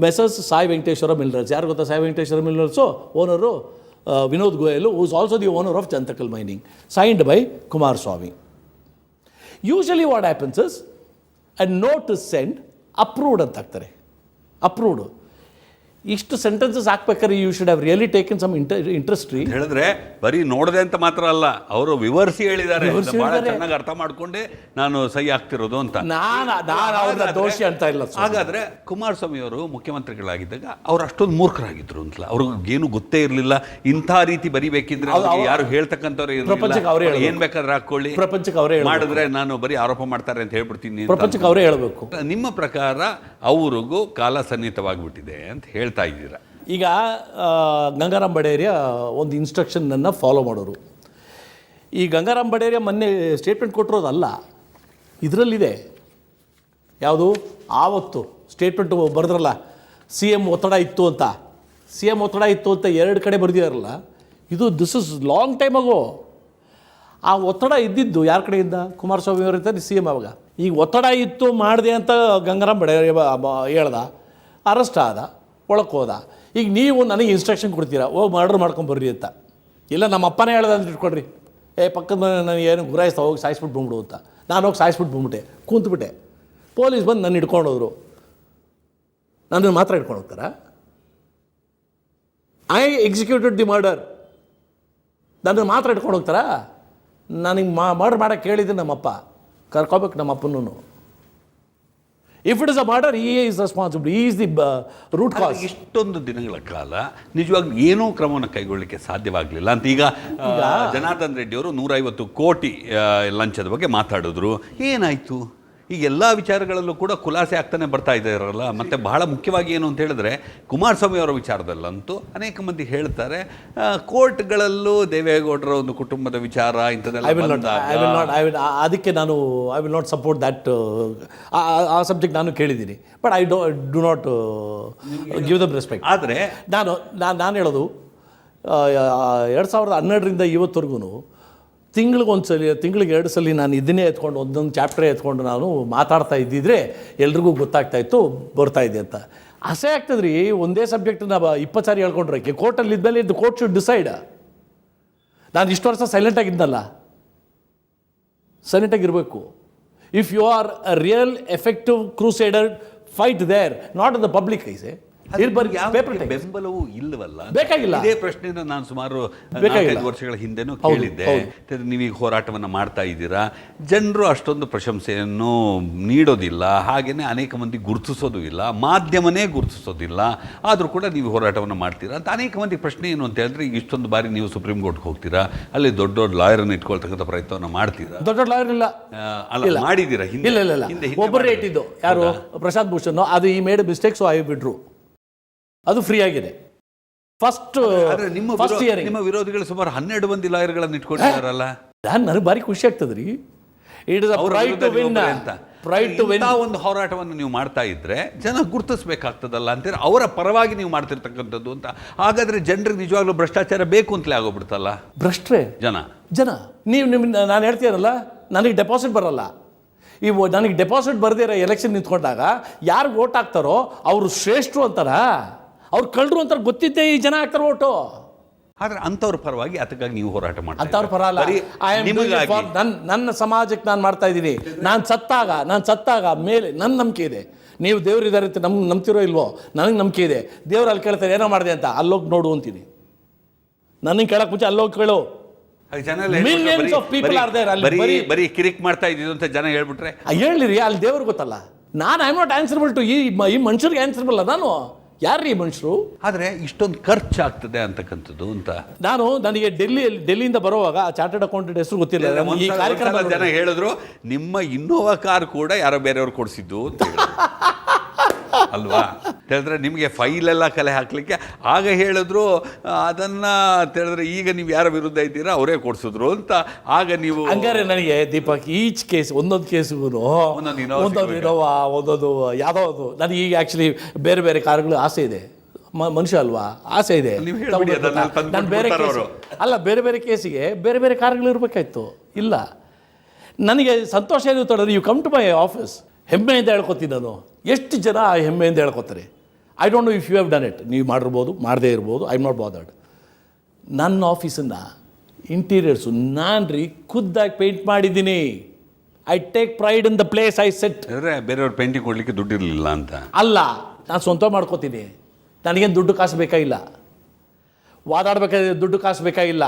Messrs. Sai Venkateshwara Minerals. ಯಾರು ಗೊತ್ತಾ Sai Venkateshwara Minerals? Owner Vinod Goyal, who is also the owner of Jantakal Mining. Signed by Kumaraswamy. Usually what happens is, a note is sent, approved ಅಂತ ಹಾಕ್ತಾರೆ. Approved. ಇಷ್ಟು sentences ಹಾಕ್ಬೇಕಾದ್ರೆ you should have really taken some interest ರೀ. ಹೇಳಿದ್ರೆ ಬರೀ ನೋಡದೆ ಅಂತ ಮಾತ್ರ ಅಲ್ಲ, ಅವರು ವಿವರಿಸಿ ಹೇಳಿದ್ದಾರೆ, ಬಹಳ ಚೆನ್ನಾಗಿ ಅರ್ಥ ಮಾಡ್ಕೊಂಡೆ ನಾನು ಸಹಿ ಆಗ್ತಿರೋದು ಅಂತ. ನಾನು ಅವ್ರನ್ನ ದೋಷಿ ಅಂತ ಇಲ್ಲ. ಹಾಗಾದ್ರೆ ಕುಮಾರಸ್ವಾಮಿ ಅವರು ಮುಖ್ಯಮಂತ್ರಿಗಳಾಗಿದ್ದಾಗ ಅವ್ರು ಅಷ್ಟೊಂದು ಮೂರ್ಖರಾಗಿದ್ರು ಅಂತಲ್ಲ, ಅವ್ರಿಗೇನು ಗೊತ್ತೇ ಇರಲಿಲ್ಲ ಇಂಥ ರೀತಿ ಬರಿಬೇಕಿದ್ರೆ ಯಾರು ಹೇಳ್ತಕ್ಕಂಥವ್ರು ಏನ್ ಬೇಕಾದ್ರೆ ಹಾಕೊಳ್ಳಿ, ಪ್ರಪಂಚಕ್ಕೆ ಅವರೇ ಮಾಡಿದ್ರೆ ನಾನು ಬರೀ ಆರೋಪ ಮಾಡ್ತಾರೆ ಅಂತ ಹೇಳ್ಬಿಡ್ತೀನಿ, ಪ್ರಪಂಚಕ್ಕೆ ಅವರೇ ಹೇಳಬೇಕು. ನಿಮ್ಮ ಪ್ರಕಾರ ಅವ್ರಿಗೂ ಕಾಲ ಸನ್ನಿಹಿತವಾಗಿಬಿಟ್ಟಿದೆ ಅಂತ ಹೇಳ್ತಾ ಇದ್ದೀರಾ. ಈಗ ಗಂಗಾರಾಮ್ ಬಡೇರಿಯಾ ಒಂದು ಇನ್ಸ್ಟ್ರಕ್ಷನನ್ನು ಫಾಲೋ ಮಾಡೋರು. ಈ ಗಂಗಾರಾಮ್ ಬಡೇರಿಯಾ ಮೊನ್ನೆ ಸ್ಟೇಟ್ಮೆಂಟ್ ಕೊಟ್ಟಿರೋದಲ್ಲ, ಇದರಲ್ಲಿದೆ. ಯಾವುದು ಆವತ್ತು ಸ್ಟೇಟ್ಮೆಂಟ್ ಬರೆದ್ರಲ್ಲ, CM ಒತ್ತಡ ಇತ್ತು ಅಂತ, CM ಒತ್ತಡ ಇತ್ತು ಅಂತ 2 ಕಡೆ ಬರೆದಿದಾರಲ್ಲ, ದಿಸ್ ಇಸ್ ಲಾಂಗ್ ಟೈಮ್ ಆಗೋ. ಆ ಒತ್ತಡ ಇದ್ದಿದ್ದು ಯಾರ ಕಡೆಯಿಂದ? ಕುಮಾರಸ್ವಾಮಿ ಅವರಿರ್ತಾರೆ CM ಅವಾಗ. ಈಗ ಒತ್ತಡ ಇತ್ತು ಮಾಡಿದೆ ಅಂತ ಗಂಗಾರಾಮ್ ಬಡೇರಿಯಾ ಹೇಳ್ದ, ಅರೆಸ್ಟ್ ಆದ, ಒಳಕ್ಕೆ ಹೋದ. ಈಗ ನೀವು ನನಗೆ ಇನ್ಸ್ಟ್ರಕ್ಷನ್ ಕೊಡ್ತೀರಾ, ಹೋಗಿ ಮರ್ಡರ್ ಮಾಡ್ಕೊಂಬರ್ರಿ ಅಂತ. ಇಲ್ಲ ನಮ್ಮ ಅಪ್ಪನೇ ಹೇಳ್ದ ಅಂತ ಇಟ್ಕೊಡ್ರಿ, ಪಕ್ಕದ ಮನೆ ನನಗೆ ಏನು ಗುರಾಯಿಸ್ತಾ ಹೋಗಿ ಸಾಯಿಸ್ಬಿಟ್ಟು ಬಂದ್ಬಿಡು ಅಂತ. ನಾನು ಹೋಗಿ ಸಾಯಿಸ್ಬಿಟ್ಟು ಬಂದ್ಬಿಟ್ಟೆ, ಕೂತ್ಬಿಟ್ಟೆ. ಪೊಲೀಸ್ ಬಂದು ನನ್ನ ಹಿಡ್ಕೊಂಡು ಹೋದ್ರು. ನನ್ನನ್ನು ಮಾತ್ರ ಹಿಡ್ಕೊಂಡು ಹೋಗ್ತಾರ? I executed the murder. ನನ್ನನ್ನು ಮಾತ್ರ ಹಿಡ್ಕೊಂಡು ಹೋಗ್ತಾರಾ? ನನಗೆ ಮರ್ಡರ್ ಮಾಡೋಕ್ಕೆ ಕೇಳಿದ್ದೆ ನಮ್ಮಪ್ಪ, ಕರ್ಕೋಬೇಕು ನಮ್ಮ ಅಪ್ಪನೂ. If it is a murder, he is responsible, he is the root cause. ಇಷ್ಟೊಂದು ದಿನಗಳ ಕಾಲ ನಿಜವಾಗ್ಲೂ ಏನೂ ಕ್ರಮವನ್ನು ಕೈಗೊಳ್ಳಲಿಕ್ಕೆ ಸಾಧ್ಯವಾಗಲಿಲ್ಲ ಅಂತ ಈಗ ಜನಾರ್ದನ್ ರೆಡ್ಡಿ ಅವರು 150 ಕೋಟಿ ಲಂಚದ ಬಗ್ಗೆ ಮಾತಾಡಿದ್ರು. ಏನಾಯಿತು? ಈಗ ಎಲ್ಲ ವಿಚಾರಗಳಲ್ಲೂ ಕೂಡ ಖುಲಾಸೆ ಆಗ್ತಾನೆ ಬರ್ತಾ ಇದ್ದಾರಲ್ಲ. ಮತ್ತು ಬಹಳ ಮುಖ್ಯವಾಗಿ ಏನು ಅಂತ ಹೇಳಿದ್ರೆ, ಕುಮಾರಸ್ವಾಮಿ ಅವರ ವಿಚಾರದಲ್ಲಂತೂ ಅನೇಕ ಮಂದಿ ಹೇಳ್ತಾರೆ, ಕೋರ್ಟ್ಗಳಲ್ಲೂ ದೇವೇಗೌಡರ ಒಂದು ಕುಟುಂಬದ ವಿಚಾರ ಇಂಥದ್ದೆಲ್ಲ. ಅದಕ್ಕೆ ನಾನು I will not support that. ಆ ಸಬ್ಜೆಕ್ಟ್ ನಾನು ಕೇಳಿದ್ದೀನಿ, but I do not give them respect. ಆದರೆ ನಾನು ಹೇಳೋದು 2012ರಿಂದ ಇವತ್ತವರೆಗೂ ತಿಂಗಳಿಗೆ 2 ಸಲ ನಾನು ಇದನ್ನೇ ಎತ್ಕೊಂಡು ಒಂದೊಂದು ಚಾಪ್ಟರೇ ಎತ್ಕೊಂಡು ನಾನು ಮಾತಾಡ್ತಾ ಇದ್ದಿದ್ರೆ ಎಲ್ರಿಗೂ ಗೊತ್ತಾಗ್ತಾಯಿತ್ತು ಬರ್ತಾ ಇದೆ ಅಂತ. ಅಸಹ್ಯ ಆಗ್ತದ್ರಿ, ಒಂದೇ ಸಬ್ಜೆಕ್ಟನ್ನ 20 ಸಾರಿ ಹೇಳ್ಕೊಂಡ್ರೆ. ಕೋರ್ಟಲ್ಲಿ ಇದ್ಮೇಲೆ ಇದು ಕೋರ್ಟ್ ಶುಡ್ ಡಿಸೈಡ್. ನಾನು ಇಷ್ಟು ವರ್ಷ ಸೈಲೆಂಟಾಗಿದ್ದಲ್ಲ, ಸೈಲೆಂಟಾಗಿರಬೇಕು. If you are a real effective crusader, fight there, not in the public eyes. ಬೆಂಬಲವೂ ಇಲ್ಲವಲ್ಲ. ಬೇಕಾಗಿಲ್ಲ. ಇದೇ ಪ್ರಶ್ನೆನ ನಾನು ಸುಮಾರು 4-5 ವರ್ಷಗಳ ಹಿಂದೆನೂ ಕೇಳಿದ್ದೆ. ನೀವೀಗ ಹೋರಾಟವನ್ನು ಮಾಡ್ತಾ ಇದ್ದೀರಾ, ಜನರು ಅಷ್ಟೊಂದು ಪ್ರಶಂಸೆಯನ್ನು ನೀಡೋದಿಲ್ಲ, ಹಾಗೆಯೇ ಅನೇಕ ಮಂದಿ ಗುರುತಿಸೋದು ಇಲ್ಲ, ಮಾಧ್ಯಮನೇ ಗುರುತಿಸೋದಿಲ್ಲ, ಆದರೂ ಕೂಡ ನೀವು ಹೋರಾಟವನ್ನು ಮಾಡ್ತೀರಾ ಅಂತ ಅನೇಕ ಮಂದಿ ಪ್ರಶ್ನೆ ಏನು ಅಂತ ಹೇಳಿದ್ರೆ, ಈಗ ಇಷ್ಟೊಂದು ಬಾರಿ ನೀವು ಸುಪ್ರೀಂ ಕೋರ್ಟ್ಗೆ ಹೋಗ್ತೀರಾ, ಅಲ್ಲಿ ದೊಡ್ಡ ದೊಡ್ಡ ಲಾಯರನ್ನು ಇಟ್ಕೊಳ್ತಕ್ಕಂಥ ಪ್ರಯತ್ನವನ್ನು ಮಾಡ್ತೀರಾ. ದೊಡ್ಡ ಲಾಯರ್ ಇಲ್ಲ, ಅಲ್ಲ ಮಾಡಿದ್ದೀರಾ ಹಿಂದೆ? ಇಲ್ಲ, ಒಬ್ಬರೇ ಇಟ್ಟಿದ್ದು ಯಾರು, ಪ್ರಶಾಂತ್ ಭೂಷಣ್. ಅದು ಈ ಮೇಡ್ ಮಿಸ್ಟೇಕ್ಸ್ ಐ ಬಿಟ್ರು, ಅದು ಫ್ರೀ ಆಗಿದೆ. ಫಸ್ಟ್ ಇಯರ್ ನಿಮ್ಮ ವಿರೋಧಿಗಳು ಸುಮಾರು 12 ಮಂದಿ ಲಾಯರ್ಗಳನ್ನು ಇಟ್ಕೊಂಡಿದ್ದಾರಲ್ಲ. ನನಗೆ ಭಾರಿ ಖುಷಿ ಆಗ್ತದ್ರಿ. It is right to win ಒಂದು ಹೋರಾಟವನ್ನು ನೀವು ಮಾಡ್ತಾ ಇದ್ರೆ ಜನ ಗುರುತಿಸಬೇಕಾಗ್ತದಲ್ಲ ಅಂತೀರ, ಅವರ ಪರವಾಗಿ ನೀವು ಮಾಡ್ತಿರ್ತಕ್ಕಂಥದ್ದು ಅಂತ. ಹಾಗಾದ್ರೆ ಜನರಿಗೆ ನಿಜವಾಗ್ಲೂ ಭ್ರಷ್ಟಾಚಾರ ಬೇಕು ಅಂತಲೇ ಆಗೋಗ್ಬಿಡ್ತಲ್ಲ. ಭ್ರಷ್ಟ್ರೆ ಜನ ನೀವು ನಾನು ಹೇಳ್ತೀರಲ್ಲ, ನನಗೆ ಡೆಪಾಸಿಟ್ ಬರಲ್ಲ. ನನಗೆ ಡೆಪಾಸಿಟ್ ಬರದೇ ಇರೋ ಎಲೆಕ್ಷನ್ ನಿಂತ್ಕೊಂಡಾಗ ಯಾರು ವೋಟ್ ಹಾಕ್ತಾರೋ ಅವರು ಶ್ರೇಷ್ಠರು ಅಂತಾರ, ಅವ್ರು ಕಳ್ಳರು ಅಂತಾರೆ, ಗೊತ್ತಿದ್ದೆ ಈ ಜನ ಹಾಕ್ತಾರೆ ಓಟು. ಆದ್ರೆ ಅಂಥವ್ರ ಪರವಾಗಿ ಅದಕ್ಕಾಗಿ ನೀವು ಹೋರಾಟ ಮಾಡ್ತೀವಿ. ಅಂಥವ್ರ ಪರ ಅಲ್ಲ, ನನ್ನ ಸಮಾಜಕ್ಕೆ ನಾನು ಮಾಡ್ತಾ ಇದ್ದೀನಿ. ನಾನು ಸತ್ತಾಗ ಮೇಲೆ ನನ್ನ ನಂಬಿಕೆ ಇದೆ. ನೀವು ದೇವ್ರಿದ್ದಾರೆ ಅಂತ ನಂಬ್ತಿರೋ ಇಲ್ವೋ, ನನಗೆ ನಂಬಿಕೆ ಇದೆ. ದೇವ್ರು ಅಲ್ಲಿ ಕೇಳ್ತಾರೆ ಏನೋ ಮಾಡಿದೆ ಅಂತ, ಅಲ್ಲೋಗಿ ನೋಡು ಅಂತೀನಿ. ನನಗೆ ಕೇಳಕ್ಕೆ ಮುಂಚೆ ಅಲ್ಲೋಗಿ ಕೇಳು. ಬರೀ ಕಿರಿಕ್ ಮಾಡ್ತಾ ಇದ್ದೀವಿ ಅಂತ ಜನ ಹೇಳ್ಬಿಟ್ರೆ ಹೇಳಿರಿ, ಅಲ್ಲಿ ದೇವ್ರಿಗೆ ಗೊತ್ತಲ್ಲ. ನಾನು I am not answerable to ಈ ಮನುಷ್ಯರಿಗೆ ಆನ್ಸರಬಲ್. ನಾನು ಯಾರ್ರೀ ಮನುಷ್ಯರು? ಆದರೆ ಇಷ್ಟೊಂದು ಖರ್ಚಾಗ್ತದೆ ಅಂತಕ್ಕಂಥದ್ದು ಅಂತ ನನಗೆ ಡೆಲ್ಲಿಯಿಂದ ಬರುವಾಗ ಚಾರ್ಟರ್ಡ್ ಅಕೌಂಟೆಂಟ್ ಹೆಸರು ಗೊತ್ತಿಲ್ಲ. ಈ ಕಾರ್ಯಕ್ರಮ ಜನ ಹೇಳಿದ್ರು ನಿಮ್ಮ ಇನ್ನೋವಾ ಕಾರ್ ಕೂಡ ಯಾರೋ ಬೇರೆಯವ್ರು ಕೊಡಿಸಿದ್ದು ಅಂತ ಅಲ್ವಾ ಹೇಳಿದ್ರೆ, ನಿಮಗೆ ಫೈಲೆಲ್ಲ ಕಲೆ ಹಾಕ್ಲಿಕ್ಕೆ ಆಗ ಹೇಳಿದ್ರು. ಅದನ್ನು ಹೇಳಿದ್ರೆ ಈಗ ನೀವು ಯಾರ ವಿರುದ್ಧ ಇದ್ದೀರಾ ಅವರೇ ಕೊಡಿಸಿದ್ರು ಅಂತ. ಆಗ ನೀವು ಹಂಗಾರೆ ನನಗೆ ದೀಪಕ್ ಈಚ್ ಕೇಸ್ ಒಂದೊಂದು ಕೇಸಿಗೂ ಒಂದೊಂದು ಇನೋವಾ, ಒಂದೊಂದು ಯಾವುದೋ ಒಂದು. ನನಗೆ ಈಗ ಆ್ಯಕ್ಚುಲಿ ಬೇರೆ ಬೇರೆ ಕಾರುಗಳು ಆಸೆ ಇದೆ. ಮನುಷ್ಯ ಅಲ್ವಾ, ಆಸೆ ಇದೆ. ನಾನು ಬೇರೆ ಕೇಸು ಅಲ್ಲ, ಬೇರೆ ಬೇರೆ ಕೇಸಿಗೆ ಬೇರೆ ಬೇರೆ ಕಾರುಗಳು ಇರಬೇಕಾಯ್ತು. ಇಲ್ಲ, ನನಗೆ ಸಂತೋಷ ಏನು you come to my office, ಹೆಮ್ಮೆಯಿಂದ ಹೇಳ್ಕೊತೀನಿ ನಾನು. ಎಷ್ಟು ಜನ ಹೆಮ್ಮೆಯಿಂದ ಹೇಳ್ಕೊತಾರೆ. I don't know if you have done it. ನೀವು ಮಾಡಿರ್ಬೋದು, ಮಾಡದೇ ಇರ್ಬೋದು, ಐ ಆಮ್ ನಾಟ್ ಬಾದರ್ಡ್. ನನ್ನ ಆಫೀಸನ್ನು ಇಂಟೀರಿಯರ್ಸು ನಾನು ಖುದ್ದಾಗಿ ಪೇಂಟ್ ಮಾಡಿದ್ದೀನಿ. I take pride in the place I set. ಬೇರೆಯವ್ರು ಪೇಂಟಿಂಗ್ ಕೊಡಲಿಕ್ಕೆ ದುಡ್ಡು ಇರಲಿಲ್ಲ ಅಂತ ಅಲ್ಲ, ನಾನು ಸ್ವಂತ ಮಾಡ್ಕೋತೀನಿ. ನನಗೇನು ದುಡ್ಡು ಕಾಸು ಬೇಕಾಗಿಲ್ಲ. ವಾದಾಡ್ಬೇಕಾದ್ರೆ ದುಡ್ಡು ಕಾಸು ಬೇಕಾಗಿಲ್ಲ.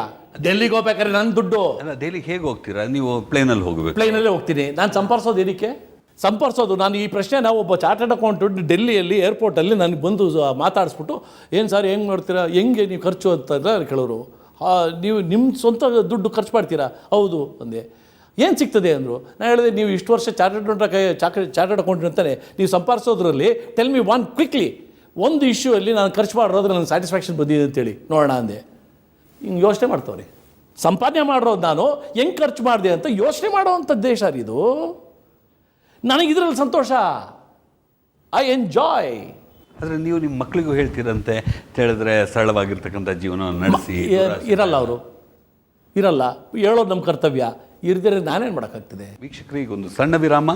ಡೆಲ್ಲಿಗೆ ಹೋಗ್ಬೇಕಾದ್ರೆ ನನ್ನ ದುಡ್ಡು. ಅಲ್ಲ, ಡೆಲ್ಲಿಗೆ ಹೇಗೆ ಹೋಗ್ತೀರಾ ನೀವು? ಪ್ಲೇನಲ್ಲಿ ಹೋಗಬೇಕು. ಪ್ಲೇನಲ್ಲೇ ಹೋಗ್ತೀನಿ. ನಾನು ಸಂಪರ್ಸೋದು ಏನಕ್ಕೆ? ನಾನು ಈ ಪ್ರಶ್ನೆನ ಒಬ್ಬ ಚಾರ್ಟರ್ಡ್ ಅಕೌಂಟೆಂಟ್ ಡೆಲ್ಲಿಯಲ್ಲಿ ಏರ್ಪೋರ್ಟಲ್ಲಿ ನನಗೆ ಬಂದು ಮಾತಾಡಿಸ್ಬಿಟ್ಟು, ಏನು ಸರ್ ಹೆಂಗೆ ಮಾಡ್ತೀರಾ, ಹೆಂಗೆ ನೀವು ಖರ್ಚು ಅಂತ ಕೇಳೋರು. ನೀವು ನಿಮ್ಮ ಸ್ವಂತ ದುಡ್ಡು ಖರ್ಚು ಮಾಡ್ತೀರಾ? ಹೌದು ಅಂದೆ. ಏನು ಸಿಗ್ತದೆ ಅಂದರು. ನಾನು ಹೇಳಿದೆ, ನೀವು ಇಷ್ಟು ವರ್ಷ ಚಾರ್ಟರ್ಡ್ ಅಕೌಂಟೆಂಟ್ ಅಂತಾನೆ ನೀವು ಸಂಪಾದಿಸೋದ್ರಲ್ಲಿ ಟೆಲ್ ಮಿ ಒನ್ ಕ್ವಿಕ್ಲಿ, ಒಂದು ಇಶ್ಯೂ ಅಲ್ಲಿ ನಾನು ಖರ್ಚು ಮಾಡಿರೋದ್ರೆ ನನಗೆ ಸ್ಯಾಟಿಸ್ಫ್ಯಾಕ್ಷನ್ ಬಂದಿದೆ ಅಂತೇಳಿ ನೋಡೋಣ ಅಂದೆ. ಹಿಂಗೆ ಯೋಚನೆ ಮಾಡ್ತವ್ರಿ. ಸಂಪಾದನೆ ಮಾಡಿರೋದು ನಾನು ಹೆಂಗೆ ಖರ್ಚು ಮಾಡಿದೆ ಅಂತ ಯೋಚನೆ ಮಾಡೋವಂಥ ದೇಶ ಇದು. ನನಗಿದ್ರಲ್ಲಿ ಸಂತೋಷ, ಐ ಎಂಜಾಯ್. ಆದರೆ ನೀವು ನಿಮ್ಮ ಮಕ್ಕಳಿಗೂ ಹೇಳ್ತೀರಂತೆ ಹೇಳಿದ್ರೆ ಸರಳವಾಗಿರ್ತಕ್ಕಂಥ ಜೀವನವನ್ನು ನಡೆಸಿ. ಇರಲ್ಲ, ಅವರು ಇರಲ್ಲ. ಹೇಳೋದು ನಮ್ಮ ಕರ್ತವ್ಯ. ಇರದಿದ್ರೆ ನಾನೇನು ಮಾಡೋಕ್ಕಾಗ್ತದೆ? ವೀಕ್ಷಕರಿಗೆ ಒಂದು ಸಣ್ಣ ವಿರಾಮ.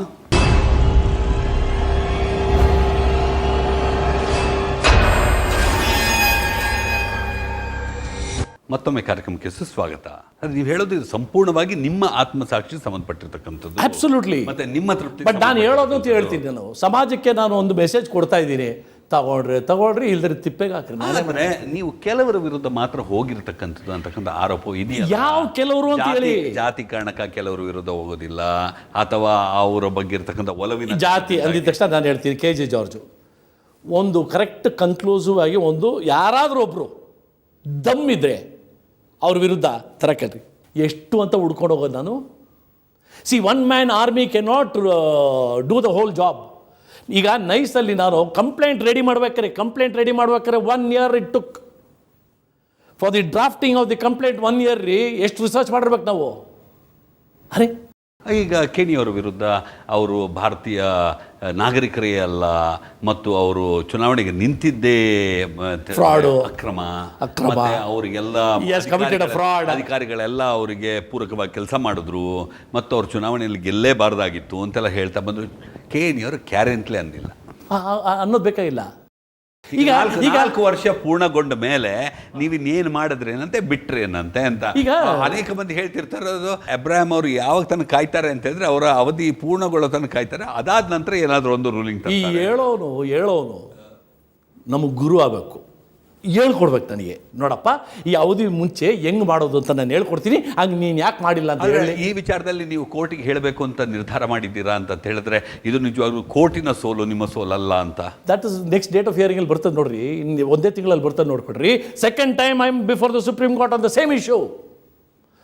ಮತ್ತೊಮ್ಮೆ ಕಾರ್ಯಕ್ರಮಕ್ಕೆ ಸುಸ್ವಾಗತ. ನೀವು ಹೇಳೋದು ಇದು ಸಂಪೂರ್ಣವಾಗಿ ನಿಮ್ಮ ಆತ್ಮಸಾಕ್ಷಿ ಸಂಬಂಧಪಟ್ಟಿರ್ತಕ್ಕಂಥದ್ದು. ಅಬ್ಸಲ್ಯೂಟ್ಲಿ. ಮತ್ತೆ ನಿಮ್ಮ ತೃಪ್ತಿ. ಬಟ್ ನಾನು ಹೇಳೋದು ಅಂತ ಹೇಳ್ತೀನಿ, ನಾನು ಸಮಾಜಕ್ಕೆ ನಾನು ಒಂದು ಮೆಸೇಜ್ ಕೊಡ್ತಾ ಇದ್ದೀನಿ. ತಗೊಳ್ರಿ ಇಲ್ದ್ರೆ ತಿಪ್ಪೆಗೆ ಹಾಕ್ರಿ. ಆದರೆ ನೀವು ಕೆಲವರ ವಿರುದ್ಧ ಮಾತ್ರ ಹೋಗಿರ್ತಕ್ಕಂಥದ್ದು ಅಂತಕ್ಕಂಥ ಆರೋಪ ಇದೆಯಾ? ಯಾವ ಕೆಲವರು ಅಂತ ಹೇಳಿ? ಜಾತಿ ಕಾರಣಕ್ಕ ಕೆಲವರ ವಿರುದ್ಧ ಹೋಗೋದಿಲ್ಲ, ಅಥವಾ ಅವರ ಬಗ್ಗೆ ಇರ್ತಕ್ಕಂಥ ಒಲವಿನ ಜಾತಿ ಅಂದಿದ ತಕ್ಷಣ ನಾನು ಹೇಳ್ತೀನಿ, KJ ಜಾರ್ಜು ಒಂದು ಕರೆಕ್ಟ್ ಕನ್ಕ್ಲೂಸಿವ್ ಆಗಿ ಒಂದು ಯಾರಾದರೂ ಒಬ್ಬರು ದಮ್ಮಿದ್ರೆ ಅವ್ರ ವಿರುದ್ಧ ತರಕಲ್ರಿ. ಎಷ್ಟು ಅಂತ ಹುಡ್ಕೊಂಡು ಹೋಗೋದು ನಾನು? One man army can not do the whole job. ಈಗ ನೈಸಲ್ಲಿ ನಾನು ಕಂಪ್ಲೇಂಟ್ ರೆಡಿ ಮಾಡ್ಬೇಕಾರೆ 1 year it took for the drafting of the complaint. 1 year ರೀ. ಎಷ್ಟು ರಿಸರ್ಚ್ ಮಾಡಿರ್ಬೇಕು ನಾವು? ಅರೆ, ಈಗ ಕೆಣಿಯವರ ವಿರುದ್ಧ ಅವರು ಭಾರತೀಯ ನಾಗರಿಕರೇ ಅಲ್ಲ ಮತ್ತು ಅವರು ಚುನಾವಣೆಗೆ ನಿಂತಿದ್ದೇ ಫ್ರಾಡು, ಅಕ್ರಮ, ಅವರಿಗೆಲ್ಲ ಅಧಿಕಾರಿಗಳೆಲ್ಲ ಅವರಿಗೆ ಪೂರಕವಾಗಿ ಕೆಲಸ ಮಾಡಿದ್ರು ಮತ್ತು ಅವ್ರು ಚುನಾವಣೆಯಲ್ಲಿ ಗೆಲ್ಲೇಬಾರ್ದಾಗಿತ್ತು ಅಂತೆಲ್ಲ ಹೇಳ್ತಾ ಬಂದರು. ಕೆಣಿಯವರು ಕ್ಯಾರೆಂಟ್ಲೇ ಅಂದಿಲ್ಲ ಅನ್ನೋದು ಬೇಕಾಗಿಲ್ಲ. ಈಗ 4 ವರ್ಷ ಪೂರ್ಣಗೊಂಡ ಮೇಲೆ ನೀವಿನ್ನೇನು ಮಾಡಿದ್ರೇನಂತೆ ಬಿಟ್ರೇನಂತೆ ಅಂತ ಈಗ ಅನೇಕ ಮಂದಿ ಹೇಳ್ತಿರ್ತಾರದು. ಅಬ್ರಾಹಂ ಅವರು ಯಾವಾಗ ತನಕ ಕಾಯ್ತಾರೆ ಅಂತ ಹೇಳಿದ್ರೆ ಅವರ ಅವಧಿ ಪೂರ್ಣಗೊಳ್ಳೋ ತನಕ ಕಾಯ್ತಾರೆ. ಅದಾದ ನಂತರ ಏನಾದರೂ ಒಂದು ರೂಲಿಂಗ್. ಹೇಳೋನು ನಮಗೆ ಗುರು ಆಗಬೇಕು, ಹೇಳ್ಕೊಡ್ಬೇಕು ನನಗೆ. ನೋಡಪ್ಪ ಈ ಅವಧಿ ಮುಂಚೆ ಹೆಂಗೆ ಮಾಡೋದು ಅಂತ ನಾನು ಹೇಳ್ಕೊಡ್ತೀನಿ, ಹಂಗೆ ನೀನು ಯಾಕೆ ಮಾಡಿಲ್ಲ ಅಂತ ಹೇಳಿ. ಈ ವಿಚಾರದಲ್ಲಿ ನೀವು ಕೋರ್ಟಿಗೆ ಹೇಳಬೇಕು ಅಂತ ನಿರ್ಧಾರ ಮಾಡಿದ್ದೀರಾ ಅಂತ ಹೇಳಿದ್ರೆ ಇದು ನಿಜವಾಗ್ಲೂ ಕೋರ್ಟಿನ ಸೋಲು, ನಿಮ್ಮ ಸೋಲಲ್ಲ ಅಂತ. That is next date of ಹಿಯರಿಂಗಲ್ಲಿ ಬರ್ತದೆ ನೋಡ್ರಿ, ಇನ್ನು ಒಂದೇ ತಿಂಗಳಲ್ಲಿ ಬರ್ತದೆ ನೋಡ್ಕೊಡ್ರಿ. Second time I am before the supreme court on the same issue.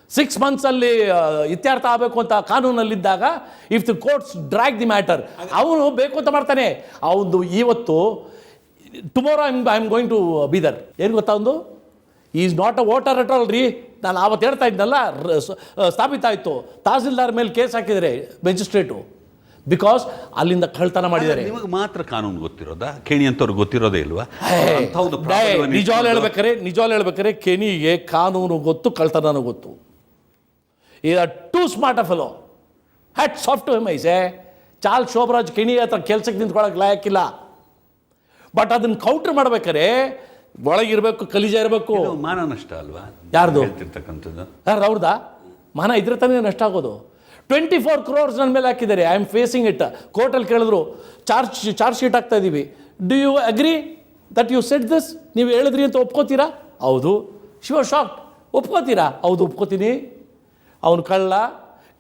6 monthsಲ್ಲಿ ಇತ್ಯರ್ಥ ಆಗಬೇಕು ಅಂತ ಕಾನೂನಲ್ಲಿದ್ದಾಗ if the courts drag the matter, ಅವನು ಬೇಕು ಅಂತ ಮಾಡ್ತಾನೆ. ಅವನು ಇವತ್ತು tomorrow I am going to Bidar, ಏನು ಗೊತ್ತಾ, ಒಂದು is not a voter at all ರೀ. ನಾನು ಆವತ್ತು ಹೇಳ್ತಾ ಇದ್ನಲ್ಲ, ಸ್ಥಾಪಿತ ಆಯಿತು, ತಹಸೀಲ್ದಾರ್ ಮೇಲೆ ಕೇಸ್ ಹಾಕಿದರೆ ಮ್ಯಾಜಿಸ್ಟ್ರೇಟು, ಬಿಕಾಸ್ ಅಲ್ಲಿಂದ ಕಳ್ತನ ಮಾಡಿದ್ದಾರೆ. ನಿಮಗೆ ಮಾತ್ರ ಕಾನೂನು ಗೊತ್ತಿರೋದಾ? ಕೆಣಿ ಅಂತವ್ರಿಗೆ ಗೊತ್ತಿರೋದೇ ಇಲ್ವಾ? ನಿಜವಾಗ್ಲೂ ಹೇಳ್ಬೇಕಾರೆ ಕೆಣಿಗೆ ಕಾನೂನು ಗೊತ್ತು, ಕಳ್ತನನೂ ಗೊತ್ತು. ಈ too smart a fellow, hats off to him. Charles Sobhraj ಕೆಣಿ ಹತ್ರ ಕೆಲ್ಸಕ್ಕೆ ನಿಂತ್ಕೊಳ್ಳೋಕೆ ಲಾಯಕ್ಕಿಲ್ಲ. ಬಟ್ ಅದನ್ನು ಕೌಂಟ್ರ್ ಮಾಡ್ಬೇಕಾರೆ ಒಳಗಿರ್ಬೇಕು, ಕಲಿಜ ಇರಬೇಕು. ಮಾನ ನಷ್ಟ ಅಲ್ವಾ ಯಾರ್ದು ಹೇಳ್ತಿರ್ತಕ್ಕಂಥದ್ದು? ಯಾರು ಅವ್ರದಾ? ಮಾನ ಇದ್ರೆ ತಾನೇ ನಷ್ಟ ಆಗೋದು. 24 crores ನನ್ನ ಮೇಲೆ ಹಾಕಿದ್ದಾರೆ. I am facing it. ಕೋರ್ಟಲ್ಲಿ ಕೇಳಿದ್ರು, ಚಾರ್ಜ್ ಶೀಟ್ ಹಾಕ್ತಾ ಇದ್ದೀವಿ, do you agree that you said this? ನೀವು ಹೇಳಿದ್ರಿ ಅಂತ ಒಪ್ಕೋತೀರಾ? ಹೌದು. She was shocked. ಒಪ್ಕೋತೀರಾ? ಹೌದು ಒಪ್ಕೋತೀನಿ. ಅವನು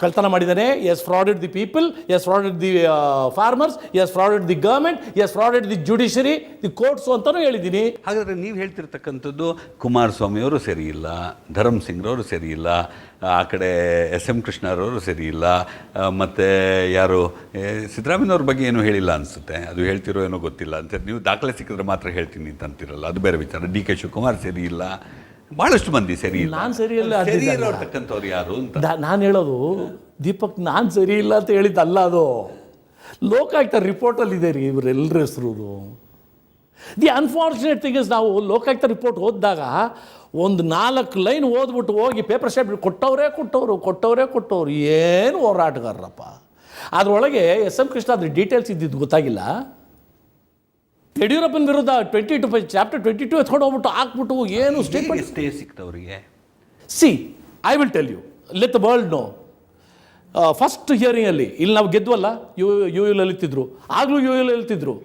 ಕಳ್ತನ ಮಾಡಿದ್ದಾನೆ. Has frauded the people, has frauded the farmers, has frauded the government, has frauded the judiciary, the courts ಅಂತಲೂ ಹೇಳಿದ್ದೀನಿ. ಹಾಗಾದರೆ ನೀವು ಹೇಳ್ತಿರ್ತಕ್ಕಂಥದ್ದು ಕುಮಾರಸ್ವಾಮಿಯವರು ಸರಿ ಇಲ್ಲ, ಧರ್ಮ್ ಸಿಂಗ್ರವರು ಸರಿ ಇಲ್ಲ, ಆ ಕಡೆ SM ಕೃಷ್ಣರವರು ಸರಿ ಇಲ್ಲ, ಮತ್ತು ಯಾರು ಸಿದ್ದರಾಮಯ್ಯವ್ರ ಬಗ್ಗೆ ಏನೂ ಹೇಳಿಲ್ಲ ಅನಿಸುತ್ತೆ. ಅದು ಹೇಳ್ತಿರೋ ಏನೋ ಗೊತ್ತಿಲ್ಲ ಅಂತ ನೀವು ದಾಖಲೆ ಸಿಕ್ಕಿದ್ರೆ ಮಾತ್ರ ಹೇಳ್ತೀನಿ ಅಂತ ಅಂತಿರಲ್ಲ, ಅದು ಬೇರೆ ವಿಚಾರ. DK ಶಿವಕುಮಾರ್ ಸರಿ ಇಲ್ಲ, ಭಾಳಷ್ಟು ಮಂದಿ ಸರಿ ಇಲ್ಲ. ನಾನು ಸರಿ ಇಲ್ಲ ಇರತಕ್ಕಂಥವ್ರು ಯಾರು ಅಂತ ನಾನು ಹೇಳೋದು. ದೀಪಕ್ ನಾನು ಸರಿ ಇಲ್ಲ ಅಂತ ಹೇಳಿದ್ದಲ್ಲ, ಅದು ಲೋಕಾಯುಕ್ತ ರಿಪೋರ್ಟಲ್ಲಿ ಇದೆ ರೀ ಇವರೆಲ್ಲರ ಹೆಸರು. ದಿ ಅನ್ಫಾರ್ಚುನೇಟ್ ಥಿಂಗ್ ಇಸ್, ನಾವು ಲೋಕಾಯುಕ್ತ ರಿಪೋರ್ಟ್ ಓದಿದಾಗ ಒಂದು 4 ಲೈನ್ ಓದ್ಬಿಟ್ಟು ಹೋಗಿ ಪೇಪರ್ ಸ್ಟೇಟ್ ಕೊಟ್ಟವ್ರು ಏನು ಹೋರಾಟಗಾರರಪ್ಪ. ಅದರೊಳಗೆ SM ಕೃಷ್ಣ ಅದ್ರ ಡೀಟೇಲ್ಸ್ ಇದ್ದಿದ್ದು ಗೊತ್ತಾಗಿಲ್ಲ. ಯಡಿಯೂರಪ್ಪನ ವಿರುದ್ಧ ಚಾಪ್ಟರ್ 22 ಎತ್ಕೊಂಡು ಹೋಗ್ಬಿಟ್ಟು ಹಾಕ್ಬಿಟ್ಟು ಏನು ಸ್ಟೇಟ್ಮೆಂಟ್. ಸ್ಟೇ ಸಿಕ್ತವರಿಗೆ. I will tell you, let the world know. First ಹಿಯರಿಂಗಲ್ಲಿ ಇಲ್ಲಿ ನಾವು ಗೆದ್ವಲ್ಲ, ಯು ಎಲ್ತಿದ್ರು, ಆಗಲೂ ಎಲ್ತಿದ್ರು.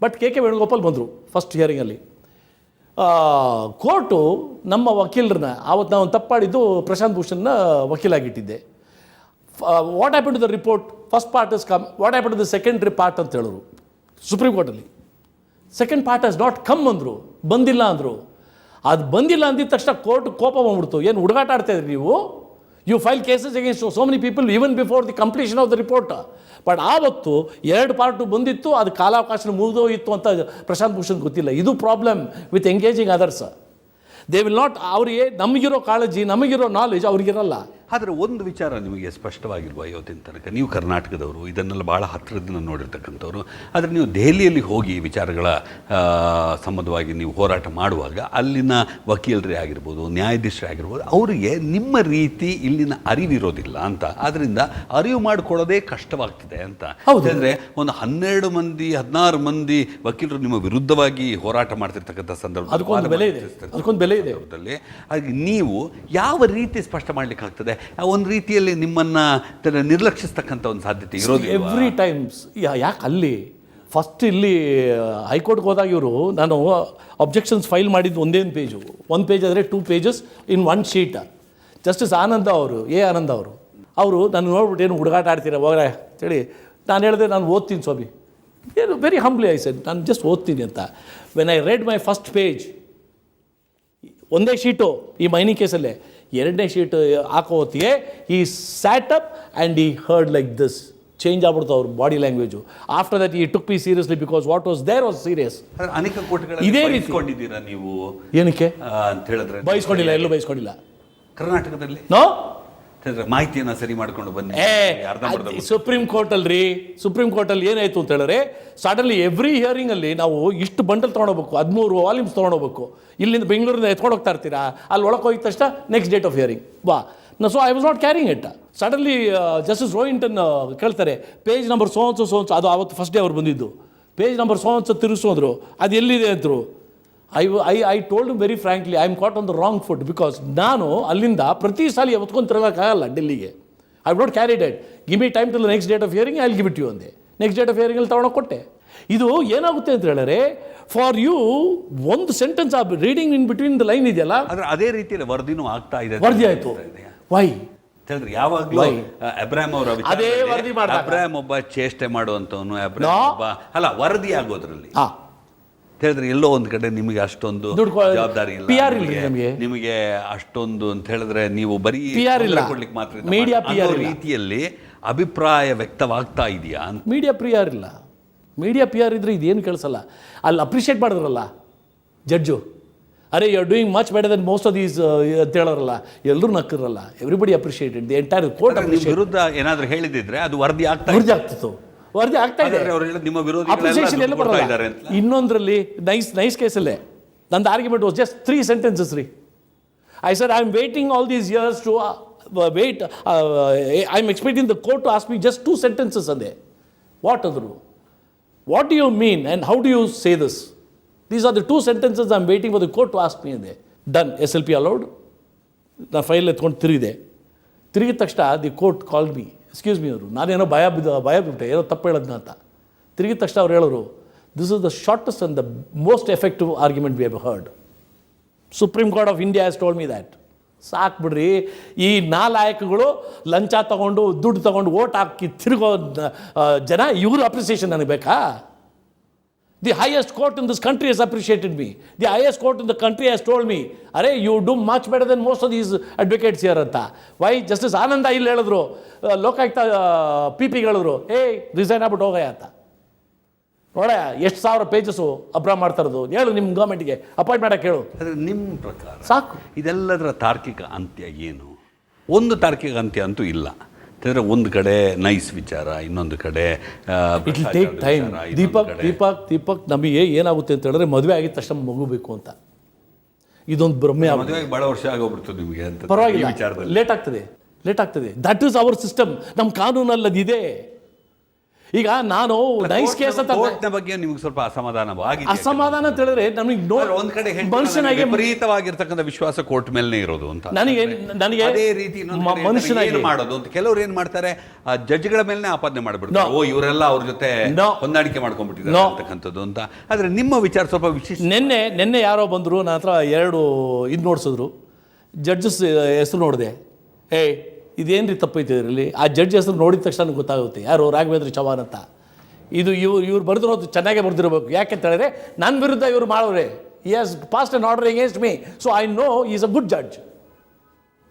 ಬಟ್ KK ವೇಣುಗೋಪಾಲ್ ಬಂದರು ಫಸ್ಟ್ ಹಿಯರಿಂಗಲ್ಲಿ. ಕೋರ್ಟು ನಮ್ಮ ವಕೀಲರನ್ನ, ಆವತ್ತು ನಾವು ತಪ್ಪಾಡಿದ್ದು ಪ್ರಶಾಂತ್ ಭೂಷಣ್ನ ವಕೀಲಾಗಿಟ್ಟಿದ್ದೆ. What happen to the report? First part is come, what happen to the secondary part ಅಂತ ಹೇಳೋರು ಸುಪ್ರೀಂ ಕೋರ್ಟಲ್ಲಿ. Second part has not come ಅಂದರು, ಬಂದಿಲ್ಲ ಅಂದರು. ಅದು ಬಂದಿಲ್ಲ ಅಂದಿದ ತಕ್ಷಣ ಕೋರ್ಟ್ ಕೋಪ ಬಂದ್ಬಿಡ್ತು. ಏನು ಹುಡುಗಾಟ ಆಡ್ತಾ ಇದ್ರಿ ನೀವು? You file cases against so many people even before the completion of the report. But ಆವತ್ತು 2 ಪಾರ್ಟು ಬಂದಿತ್ತು, ಅದು ಕಾಲಾವಕಾಶ ಮುಗಿದೋಯಿತ್ತು ಅಂತ ಪ್ರಶಾಂತ್ ಭೂಷಣ್ ಗೊತ್ತಿಲ್ಲ. ಇದು problem with engaging others. They will not, ಅವರಿಗೆ ನಮಗಿರೋ ಕಾಳಜಿ, ನಮಗಿರೋ ನಾಲೆಜ್ ಅವ್ರಿಗಿರಲ್ಲ. ಆದರೆ ಒಂದು ವಿಚಾರ ನಿಮಗೆ ಸ್ಪಷ್ಟವಾಗಿಲ್ವ ಇವತ್ತಿನ ತನಕ? ನೀವು ಕರ್ನಾಟಕದವರು, ಇದನ್ನೆಲ್ಲ ಭಾಳ ಹತ್ತಿರದಿಂದ ನೋಡಿರ್ತಕ್ಕಂಥವ್ರು. ಆದರೆ ನೀವು ದೆಹಲಿಯಲ್ಲಿ ಹೋಗಿ ವಿಚಾರಗಳ ಸಂಬಂಧವಾಗಿ ನೀವು ಹೋರಾಟ ಮಾಡುವಾಗ ಅಲ್ಲಿನ ವಕೀಲರೇ ಆಗಿರ್ಬೋದು, ನ್ಯಾಯಾಧೀಶರೇ ಆಗಿರ್ಬೋದು, ಅವರಿಗೆ ನಿಮ್ಮ ರೀತಿ ಇಲ್ಲಿನ ಅರಿವಿರೋದಿಲ್ಲ ಅಂತ. ಆದ್ದರಿಂದ ಅರಿವು ಮಾಡಿಕೊಳ್ಳೋದೇ ಕಷ್ಟವಾಗ್ತಿದೆ ಅಂತ. ಅಂದರೆ ಒಂದು 12 ಮಂದಿ 16 ಮಂದಿ ವಕೀಲರು ನಿಮ್ಮ ವಿರುದ್ಧವಾಗಿ ಹೋರಾಟ ಮಾಡ್ತಿರ್ತಕ್ಕಂಥ ಸಂದರ್ಭ, ಅದಕ್ಕೊಂದು ಬೆಲೆ ಇದೆ. ಹಾಗೆ ನೀವು ಯಾವ ರೀತಿ ಸ್ಪಷ್ಟ ಮಾಡಲಿಕ್ಕೆ ಆಗ್ತದೆ? ಒಂದು ರೀತಿಯಲ್ಲಿ ನಿಮ್ಮನ್ನು ನಿರ್ಲಕ್ಷಿಸ್ತಕ್ಕಂಥ ಒಂದು ಸಾಧ್ಯತೆ ಇರೋದು ಎವ್ರಿ ಟೈಮ್ಸ್. ಯಾಕೆ ಅಲ್ಲಿ ಫಸ್ಟ್ ಇಲ್ಲಿ ಹೈಕೋರ್ಟ್ಗೆ ಹೋದಾಗ ಇವರು, ನಾನು ಅಬ್ಜೆಕ್ಷನ್ಸ್ ಫೈಲ್ ಮಾಡಿದ್ದು ಒಂದೇನು ಪೇಜು, 1 ಪೇಜ್ ಆದರೆ 2 pages ಇನ್ 1 ಶೀಟ್. ಜಸ್ಟಿಸ್ ಆನಂದ ಅವರು, ಆನಂದ ಅವರು ನಾನು ನೋಡ್ಬಿಟ್ಟು ಏನು ಹುಡುಗಾಟ ಆಡ್ತೀರ ಹೋಗ್ರೆ ಅಂತೇಳಿ ನಾನು ಹೇಳಿದೆ, ನಾನು ಓದ್ತೀನಿ ಸ್ವಾಮಿ. ಏನು ವೆರಿ ಹಂಬ್ಲಿ ಐ ಸೆಡ್, ನಾನು ಜಸ್ಟ್ ಓದ್ತೀನಿ ಅಂತ. When I read my first page, ಒಂದೇ ಶೀಟು ಈ ಮೈನಿಂಗ್ ಕೇಸಲ್ಲೇ, 2ನೇ ಶೀಟ್ ಹಾಕೋ ಹೊತ್ತಿಗೆ he sat up and he heard like this. Change ಆಗ್ಬಿಡ್ತು ಅವ್ರ body language. After that he took me seriously because what was there was serious. ಅನೇಕ ಕೋರ್ಟ್ಗಳಲ್ಲಿ ಇದೇ ರೀತಿ ಬಯಸ್ಕೊಂಡಿದ್ದೀರಾ ನೀವು? ಏನಕ್ಕೆ ಅಂತ ಹೇಳಿದ್ರೆ ಬಯಸ್ಕೊಂಡಿಲ್ಲ, ಎಲ್ಲೂ ಬಯಸ್ಕೊಂಡಿಲ್ಲ. ಕರ್ನಾಟಕದಲ್ಲಿ ನೋ ಮಾಹಿತಿಯನ್ನು ಸರಿ ಮಾಡ್ಕೊಂಡು ಬನ್ನಿ. ಸುಪ್ರೀಂ ಕೋರ್ಟಲ್ಲಿ ಏನಾಯಿತು ಅಂತ ಹೇಳಿದ್ರೆ, ಸಡನ್ಲಿ ಎವ್ರಿ ಹಿಯರಿಂಗಲ್ಲಿ ನಾವು ಇಷ್ಟು ಬಂಡಲ್ ತೊಗೊಂಡೋಗ್ಬೇಕು, 13 ವಾಲ್ಯೂಮ್ಸ್ ತೊಗೊಂಡೋಗ್ಬೇಕು. ಇಲ್ಲಿಂದ ಬೆಂಗಳೂರಿಂದ ಎತ್ಕೊಂಡು ಹೋಗ್ತಾ ಇರ್ತೀರಾ, ಅಲ್ಲಿ ಒಳಗೆ ಹೋಗಿದ ತಕ್ಷಣ ನೆಕ್ಸ್ಟ್ ಡೇಟ್ ಆಫ್ ಹಿಯರಿಂಗ್ ಬಾ. So I was not caring it. Suddenly justice Rohinton ಕೇಳ್ತಾರೆ, ಪೇಜ್ ನಂಬರ್ ಸೋನ್ಸು, ಅದು ಆವತ್ತು ಫಸ್ಟ್ ಡೇ ಅವ್ರು ಬಂದಿದ್ದು. ಪೇಜ್ ನಂಬರ್ ಸೋನ್ಸು ತಿರುಗಿಸೋದ್ರು, ಅದು ಎಲ್ಲಿದೆ ಅಂತರು. I told very frankly, I am caught on the wrong foot. Because ನಾನು ಅಲ್ಲಿಂದ ಪ್ರತಿ ಸಾಲ ಹೊತ್ಕೊಂಡು ತಿರುಗೋಕ್ಕಾಗಲ್ಲ ಡೆಲ್ಲಿಗೆ. I not carried it. Give me time to the next date of hearing, I will give it you ಅಂದೆ. ನೆಕ್ಸ್ಟ್ ಡೇಟ್ ಆಫ್ ಹಿಯರಿಂಗಲ್ಲಿ ತೊಗೊಂಡೋಗಿ ಕೊಟ್ಟೆ. ಇದು ಏನಾಗುತ್ತೆ ಅಂತ ಹೇಳಿದ್ರೆ ಫಾರ್ ಯು ಒಂದು ಸೆಂಟೆನ್ಸ್ ಆ reading in between the line ಇದೆಯಲ್ಲ, ಆದ್ರೆ ಅದೇ ರೀತಿಯಲ್ಲಿ ವರದಿನೂ ಆಗ್ತಾ ಇದೆ. ವರದಿ ಆಯಿತು. ವೈ ಹೇಳಿದ್ರೆ ಯಾವಾಗಲೂ ಅಬ್ರಾಮ್ ಅವರ ಅದೇ ವರದಿ ಮಾಡಿದಾಗ ಅಬ್ರಾಮ್ ಒಬ್ಬ ಚೇಷ್ಟೆ ಮಾಡುವಂತವನು, ಅಬ್ರಾಮ್ ಒಬ್ಬ ಅಲ್ಲ ವರದಿ ಆಗೋದ್ರಲ್ಲಿ ಹೇಳಿದ್ರೆ ಎಲ್ಲೋ ಒಂದ್ ಕಡೆ ನಿಮಗೆ ಅಷ್ಟೊಂದು ಜವಾಬ್ದಾರಿ ಇಲ್ಲ, PR ಇಲ್ಲ ನಮಗೆ, ನಿಮಗೆ ಅಷ್ಟೊಂದು ಅಂತ ಹೇಳಿದ್ರೆ ನೀವು ಬರೀ PR ಇಲ್ಲ, ಕೊಡ್ಲಿಕ್ಕೆ ಮಾತ್ರ ಮೀಡಿಯಾ PR ಇಲ್ಲ ರೀತಿಯಲ್ಲಿ ಅಭಿಪ್ರಾಯ ವ್ಯಕ್ತವಾಗ್ತಾ ಇದೆಯಾ ಅಂತ. ಮೀಡಿಯಾ PR ಇಲ್ಲ. ಮೀಡಿಯಾ PR ಇದ್ರೆ ಇದೇನು ಕೇಳಿಸಲ್ಲ. ಅಲ್ಲಿ ಅಪ್ರಿಷಿಯೇಟ್ ಮಾಡಿದ್ರಲ್ಲ ಜಡ್ಜು, ಅರೆ you are doing much better than most of these ಅಂತ ಹೇಳೋರಲ್ಲ, ಎಲ್ಲರೂ ನಕ್ಕರಲ್ಲ. Everybody appreciated, the entire court ವಿರುದ್ಧ ಏನಾದ್ರು ಹೇಳಿದಿದ್ರೆ ಅದು ವರದಿ ಆಗ್ತಿತ್ತು. ವರದಿ ಆಗ್ತಾ ಇದೆ. ನಿಮ್ಮ ಅಪ್ರಿಷಿಯೇಷನ್ ಎಲ್ಲ ಬರಲ್ಲ. ಇನ್ನೊಂದರಲ್ಲಿ ನೈಸ್ ಕೇಸಲ್ಲೇ ನಂದು ಆರ್ಗ್ಯುಮೆಂಟ್ ವಾಸ್ ಜಸ್ಟ್ 3 sentences ರೀ. I said I am waiting all these years to wait, I am expecting the court to ask me just 2 sentences ಅಂದೆ. ವಾಟ್ ಅಂದರು? What do you mean and how do you say this? These are the 2 sentences I am waiting for the court to ask me ಅಂದೆ. Done, SLP allowed. ನಾನು file ಎತ್ಕೊಂಡು ತಿರುಗಿದ ತಕ್ಷಣ the court called me, excuse me ಅವರು, ನಾನೇನೋ ಭಯ ಬಿಟ್ಟೆ, ಏನೋ ತಪ್ಪು ಹೇಳೋದ್ನ ಅಂತ. ತಿರುಗಿದ ತಕ್ಷಣ ಅವ್ರು ಹೇಳೋರು, this is the shortest and the most effective argument we have heard. Supreme court of India has told me that. ಸಾಕು ಬಿಡ್ರಿ, ಈ ನಾಲಾಯಕಗಳು ಲಂಚ ತೊಗೊಂಡು ದುಡ್ಡು ತೊಗೊಂಡು ಓಟ್ ಹಾಕಿ ತಿರುಗೋ ಜನ ಇವರು ಅಪ್ರಿಸಿಯೇಷನ್ ನನಗೆ ಬೇಕಾ? The highest court in this country has appreciated me. The highest court in the country has told me, "Arey, you do much better than most of these advocates here." ಅಂತ. Why? Justice ಆನಂದ ಇಲ್ಲಿ ಹೇಳಿದ್ರು, Lokayukta PP ಹೇಳಿದ್ರು, resign ಆಗ್ಬಿಟ್ಟು ಹೋಗಯ್ಯ ಅಂತ. ನೋಡ ಎಷ್ಟು 1000 pages ಅಬ್ರಾ ಮಾಡ್ತಾ ಇರೋದು. ಹೇಳು ನಿಮ್ಮ ಗೌರ್ಮೆಂಟ್ಗೆ ಅಪಾಯಿಂಟ್ ಮಾಡಕ್ಕೆ ಹೇಳು. ಆದರೆ ನಿಮ್ಮ ಪ್ರಕಾರ ಸಾಕು. ಇದೆಲ್ಲದರ ತಾರ್ಕಿಕ ಅಂತ್ಯ ಏನು? ಒಂದು ತಾರ್ಕಿಕ ಅಂತ್ಯ ಅಂತೂ ಇಲ್ಲ. ಅಂದರೆ ಒಂದು ಕಡೆ ನೈಸ್ ವಿಚಾರ, ಇನ್ನೊಂದು ಕಡೆ it will take time. Deepak ನಮಗೆ ಏನಾಗುತ್ತೆ ಅಂತ ಹೇಳಿದ್ರೆ ಮದುವೆ ಆಗಿದ ತಕ್ಷಣ ಮಗುಬೇಕು ಅಂತ ಇದೊಂದು ಭ್ರಮೆ. ಮದುವೆಗೆ ಭಾಳ ವರ್ಷ ಆಗೋಗ್ಬಿಡ್ತು ನಿಮಗೆ ಅಂತ. ಪರವಾಗಿಲ್ಲ, ಲೇಟ್ ಆಗ್ತದೆ. That is our system. ನಮ್ಮ ಕಾನೂನಲ್ಲಿ ಅದಿದೆ. ಈಗ ನಾನು ನೈಸ್ ಕೇಸ್ ಅಂತ ಬಗ್ಗೆ ನಿಮ್ಗೆ ಸ್ವಲ್ಪ ಅಸಮಾಧಾನ ಅಂತ ಹೇಳಿದ್ರೆ ನಮಗೆ ಒಂದ್ ಕಡೆ ಮನುಷ್ಯನಾಗಿ ವಿಪರೀತವಾಗಿರ್ತಕ್ಕಂಥ ವಿಶ್ವಾಸ ಕೋರ್ಟ್ ಮೇಲೆ ಇರೋದು ಅಂತ ನನಗೆ ಅದೇ ರೀತಿ ಮನುಷ್ಯನಾಗಿ ಮಾಡೋದು ಅಂತ. ಕೆಲವರು ಏನ್ ಮಾಡ್ತಾರೆ, ಆ ಜಡ್ಜ್ಗಳ ಮೇಲೆ ಆಪಾದನೆ ಮಾಡ್ಬಿಡ್ತಾರೆ, ಓ ಇವರೆಲ್ಲ ಅವ್ರ ಜೊತೆ ಹೊಂದಾಣಿಕೆ ಮಾಡ್ಕೊಂಡ್ಬಿಟ್ಟಿದ್ದಾರೆ ಅಂತಕ್ಕಂಥದ್ದು ಅಂತ. ಆದ್ರೆ ನಿಮ್ಮ ವಿಚಾರ ಸ್ವಲ್ಪ ವಿಶೇಷ. ನಿನ್ನೆ ಯಾರೋ ಬಂದ್ರು, ನನ್ನ ಹತ್ರ 2 ಇದು ನೋಡ್ಸಿದ್ರು. ಜಡ್ಜಸ್ ಹೆಸರು ನೋಡಿದೆ, ಇದೇನು ರೀ ತಪ್ಪೈತೆ ಇದರಲ್ಲಿ. ಆ ಜಡ್ಜ್ ಹೆಸರು ನೋಡಿದ ತಕ್ಷಣ ನನಗೆ ಗೊತ್ತಾಗುತ್ತೆ ಯಾರು, ರಾಘವೇಂದ್ರ ಚವಾನ್ ಅಂತ. ಇವ್ರು ಬರೆದಿರೋದು ಚೆನ್ನಾಗೇ ಬರೆದಿರಬೇಕು. ಯಾಕೆಂತ ಹೇಳಿದ್ರೆ ನನ್ನ ವಿರುದ್ಧ ಇವ್ರು ಮಾಡೋರೆ. He has passed an order against me, so I know is a good judge.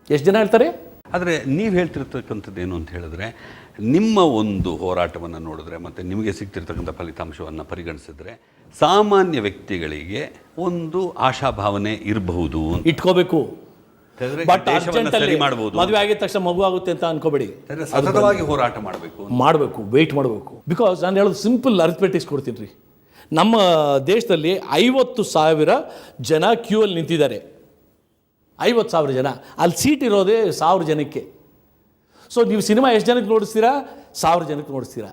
ಎಷ್ಟು ಜನ ಹೇಳ್ತಾರೆ? ಆದರೆ ನೀವು ಹೇಳ್ತಿರ್ತಕ್ಕಂಥದ್ದು ಏನು ಅಂತ ಹೇಳಿದ್ರೆ, ನಿಮ್ಮ ಒಂದು ಹೋರಾಟವನ್ನು ನೋಡಿದ್ರೆ ಮತ್ತು ನಿಮಗೆ ಸಿಗ್ತಿರ್ತಕ್ಕಂಥ ಫಲಿತಾಂಶವನ್ನು ಪರಿಗಣಿಸಿದ್ರೆ ಸಾಮಾನ್ಯ ವ್ಯಕ್ತಿಗಳಿಗೆ ಒಂದು ಆಶಾಭಾವನೆ ಇರಬಹುದು, ಇಟ್ಕೋಬೇಕು. ಬಟ್ ಮದುವೆ ಆಗಿದ ತಕ್ಷಣ ಮಗು ಆಗುತ್ತೆ ಅಂತ ಅನ್ಕೋಬೇಡಿ. ಸತತವಾಗಿ ಹೋರಾಟ ಮಾಡಬೇಕು, ವೆಯ್ಟ್ ಮಾಡಬೇಕು. ಬಿಕಾಸ್ ನಾನು ಹೇಳೋದು ಸಿಂಪಲ್ ಅರಿಥ್ಮೆಟಿಕ್ಸ್ ಕೊಡ್ತೀನಿ ರೀ. ನಮ್ಮ ದೇಶದಲ್ಲಿ 50,000 ಜನ ಕ್ಯೂ ಅಲ್ಲಿ ನಿಂತಿದ್ದಾರೆ. 50,000 ಜನ, ಅಲ್ಲಿ ಸೀಟ್ ಇರೋದೇ 1000 ಜನಕ್ಕೆ. ಸೊ ನೀವು ಸಿನಿಮಾ ಎಷ್ಟು ಜನಕ್ಕೆ ನೋಡಿಸ್ತೀರಾ? 1000 ಜನಕ್ಕೆ ನೋಡಿಸ್ತೀರಾ.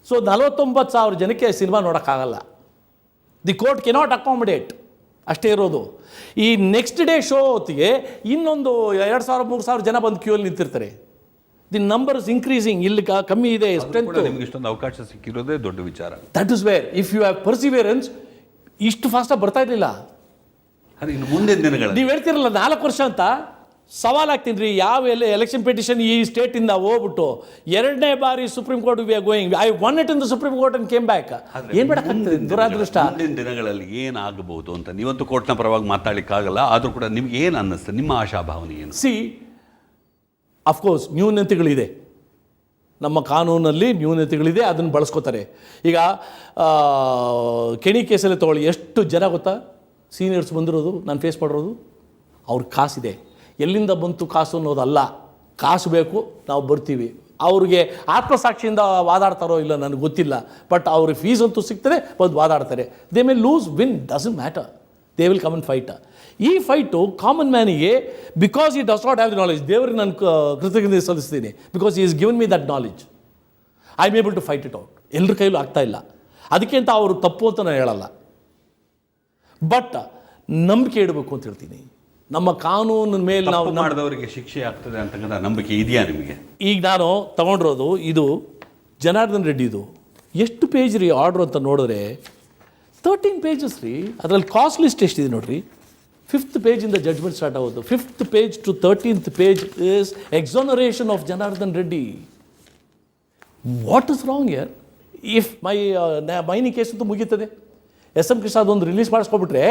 ಸೊ 49,000 ಜನಕ್ಕೆ ಸಿನಿಮಾ ನೋಡೋಕ್ಕಾಗಲ್ಲ. The court cannot accommodate. ಅಷ್ಟೇ ಇರೋದು. ಈ ನೆಕ್ಸ್ಟ್ ಡೇ ಶೋ ಹೊತ್ತಿಗೆ ಇನ್ನೊಂದು 2,000-3,000 ಜನ ಬಂದು ಕ್ಯೂ ಅಲ್ಲಿ ನಿಂತಿರ್ತಾರೆ. The number is increasing. ಇಲ್ಲಿ ಕಮ್ಮಿ ಇದೆ ಸ್ಟ್ರೆಂತ್. ನಿಮಗೆ ಇಷ್ಟೊಂದು ಅವಕಾಶ ಸಿಕ್ಕಿರೋದೇ ದೊಡ್ಡ ವಿಚಾರ. That is where if you have perseverance ಇಷ್ಟು ಫಾಸ್ಟಾಗಿ ಬರ್ತಾ ಇರಲಿಲ್ಲ. ಮುಂದಿನ ದಿನಗಳಲ್ಲಿ ನೀವು ಹೇಳ್ತಿರಲ್ಲ 4 ವರ್ಷ ಅಂತ. ಸವಾಲು ಹಾಕ್ತೀನಿ ರೀ, ಯಾವ ಎಲೆಕ್ಷನ್ ಪಿಟಿಷನ್ ಈ ಸ್ಟೇಟಿಂದ ಹೋಗ್ಬಿಟ್ಟು 2ನೇ ಬಾರಿ supreme court we are going, I one it in the supreme court and came back. ಏನು ಮಾಡೋಕ್ಕಾಗ್ತದೆ? ದುರಾದೃಷ್ಟ. ಮುಂದಿನ ದಿನಗಳಲ್ಲಿ ಏನಾಗಬಹುದು ಅಂತ ನೀವಂತೂ ಕೋರ್ಟ್ನ ಪರವಾಗಿ ಮಾತಾಡಲಿಕ್ಕಾಗಲ್ಲ. ಆದರೂ ಕೂಡ ನಿಮ್ಗೆ ಏನು ಅನ್ನಿಸ್ತದೆ? ನಿಮ್ಮ ಆಶಾಭಾವನೆ ಏನು? ಸಿ, ಅಫ್ಕೋರ್ಸ್ ನ್ಯೂನತೆಗಳಿದೆ, ನಮ್ಮ ಕಾನೂನಲ್ಲಿ ನ್ಯೂನತೆಗಳಿದೆ, ಅದನ್ನು ಬಳಸ್ಕೋತಾರೆ. ಈಗ ಕೆಣಿ ಕೇಸಲ್ಲಿ ತೊಗೊಳ್ಳಿ, ಎಷ್ಟು ಜನ ಗೊತ್ತಾ ಸೀನಿಯರ್ಸ್ ಬಂದಿರೋದು, ನಾನು ಫೇಸ್ ಮಾಡಿರೋದು. ಅವ್ರ ಕಾಸಿದೆ. ಎಲ್ಲಿಂದ ಬಂತು ಕಾಸು ಅನ್ನೋದಲ್ಲ, ಕಾಸು ಬೇಕು, ನಾವು ಬರ್ತೀವಿ. ಅವ್ರಿಗೆ ಆತ್ಮಸಾಕ್ಷಿಯಿಂದ ವಾದಾಡ್ತಾರೋ ಇಲ್ಲ ನನಗೆ ಗೊತ್ತಿಲ್ಲ, ಬಟ್ ಅವ್ರಿಗೆ ಫೀಸ್ ಅಂತೂ ಸಿಗ್ತದೆ, ಬಂದು ವಾದಾಡ್ತಾರೆ. They may lose win, doesn't matter, they will come and fight. ಈ ಫೈಟು ಕಾಮನ್ ಮ್ಯಾನಿಗೆ, because he does not have the knowledge, ದೇವರಿಗೆ ನಾನು ಕೃತಜ್ಞತೆ ಸಲ್ಲಿಸ್ತೀನಿ. Because he is given me that knowledge, I am able to fight it out. ಎಲ್ಲರ ಕೈಲೂ ಆಗ್ತಾ ಇಲ್ಲ. ಅದಕ್ಕೆ ಅಂತ ಅವರು ತಪ್ಪು ಅಂತ ನಾನು ಹೇಳಲ್ಲ, ಬಟ್ ನಂಬಿಕೆ ಇಡಬೇಕು ಅಂತ ಹೇಳ್ತೀನಿ. ನಮ್ಮ ಕಾನೂನಿನ ಮೇಲೆ ನಾವು ಮಾಡಿದವರಿಗೆ ಶಿಕ್ಷೆ ಆಗ್ತದೆ ಅಂತಕ್ಕಂಥ ನಂಬಿಕೆ ಇದೆಯಾ ನಿಮಗೆ? ಈಗ ನಾನು ತಗೊಂಡಿರೋದು ಇದು ಜನಾರ್ದನ್ ರೆಡ್ಡಿದು ಎಷ್ಟು ಪೇಜ್ ರೀ ಆರ್ಡ್ರ್ ಅಂತ ನೋಡಿದ್ರೆ 13 ಪೇಜಸ್ ರೀ. ಅದರಲ್ಲಿ ಕಾಸ್ಟ್ ಲಿಸ್ಟ್ ಎಷ್ಟಿದೆ ನೋಡಿರಿ. 5th ಪೇಜಿಂದ ಜಡ್ಜ್ಮೆಂಟ್ ಸ್ಟಾರ್ಟ್ ಆಗೋದು. 5th page to 13th page is exoneration of Janardhan Reddy. What is wrong ಯರ್? ಇಫ್ ಮೈನಿ ಕೇಸ್ ಅಂತೂ ಮುಗೀತದೆ, SM ಕೃಷ್ಣ ಅದೊಂದು ರಿಲೀಸ್ ಮಾಡಿಸ್ಕೊಬಿಟ್ರೆ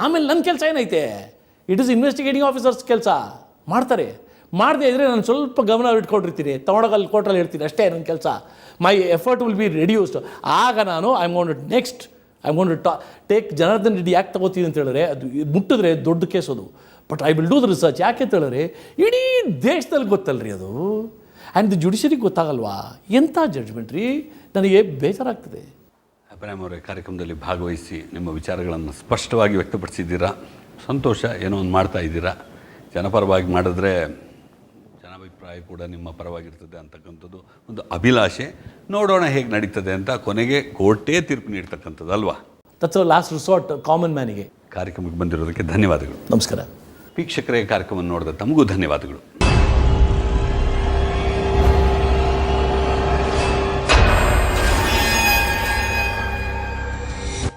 ಆಮೇಲೆ ನನ್ನ ಕೆಲಸ ಏನೈತೆ? ಇಟ್ ಇಸ್ ಇನ್ವೆಸ್ಟಿಗೇಟಿಂಗ್ ಆಫೀಸರ್ಸ್ ಕೆಲಸ. ಮಾಡ್ತಾರೆ. ಮಾಡದೇ ಇದ್ದರೆ ನಾನು ಸ್ವಲ್ಪ ಗಮನ ಇಟ್ಕೊಂಡಿರ್ತೀನಿ, ತಗೊಂಡೋಗಿ ಅಲ್ಲಿ ಕೋರ್ಟಲ್ಲಿ ಹೇಳ್ತೀನಿ, ಅಷ್ಟೇ ನನ್ನ ಕೆಲಸ. My effort will be reduced. ಆಗ ನಾನು I am gone to take Janardhan Reddy ಯಾಕೆ ತಗೋತೀನಿ ಅಂತ ಹೇಳಿದ್ರೆ, ಅದು ಮುಟ್ಟಿದ್ರೆ ದೊಡ್ಡ ಕೇಸ್ ಅದು. But I will do the research. ಯಾಕೆ ಅಂತ ಹೇಳಿದ್ರೆ ಇಡೀ ದೇಶದಲ್ಲಿ ಗೊತ್ತಲ್ರಿ ಅದು. ಆ್ಯಂಡ್ ದಿ ಜುಡಿಷರಿಗೆ ಗೊತ್ತಾಗಲ್ವಾ? ಎಂಥ ಜಡ್ಜ್ಮೆಂಟ್ ರೀ. ನನಗೆ ಬೇಜಾರಾಗ್ತದೆ. ಅಬ್ರಾಹಿಂ ಅವರೇ, ಕಾರ್ಯಕ್ರಮದಲ್ಲಿ ಭಾಗವಹಿಸಿ ನಿಮ್ಮ ವಿಚಾರಗಳನ್ನು ಸ್ಪಷ್ಟವಾಗಿ ವ್ಯಕ್ತಪಡಿಸಿದ್ದೀರಾ. ಸಂತೋಷ. ಏನೋ ಒಂದು ಮಾಡ್ತಾ ಇದ್ದೀರಾ. ಜನಪರವಾಗಿ ಮಾಡಿದ್ರೆ ಜನಾಭಿಪ್ರಾಯ ಕೂಡ ನಿಮ್ಮ ಪರವಾಗಿರ್ತದೆ ಅಂತಕ್ಕಂಥದ್ದು ಒಂದು ಅಭಿಲಾಷೆ. ನೋಡೋಣ ಹೇಗೆ ನಡೀತದೆ ಅಂತ. ಕೊನೆಗೆ ಕೋರ್ಟೇ ತೀರ್ಪು ನೀಡ್ತಕ್ಕಂಥದ್ದು ಅಲ್ವಾ? ದಟ್ಸ್ ಲಾಸ್ಟ್ ರಿಸಾರ್ಟ್ ಕಾಮನ್ ಮ್ಯಾನಿಗೆ. ಕಾರ್ಯಕ್ರಮಕ್ಕೆ ಬಂದಿರೋದಕ್ಕೆ ಧನ್ಯವಾದಗಳು. ನಮಸ್ಕಾರ. ವೀಕ್ಷಕರೇ, ಕಾರ್ಯಕ್ರಮವನ್ನು ನೋಡಿದ ತಮಗೂ ಧನ್ಯವಾದಗಳು.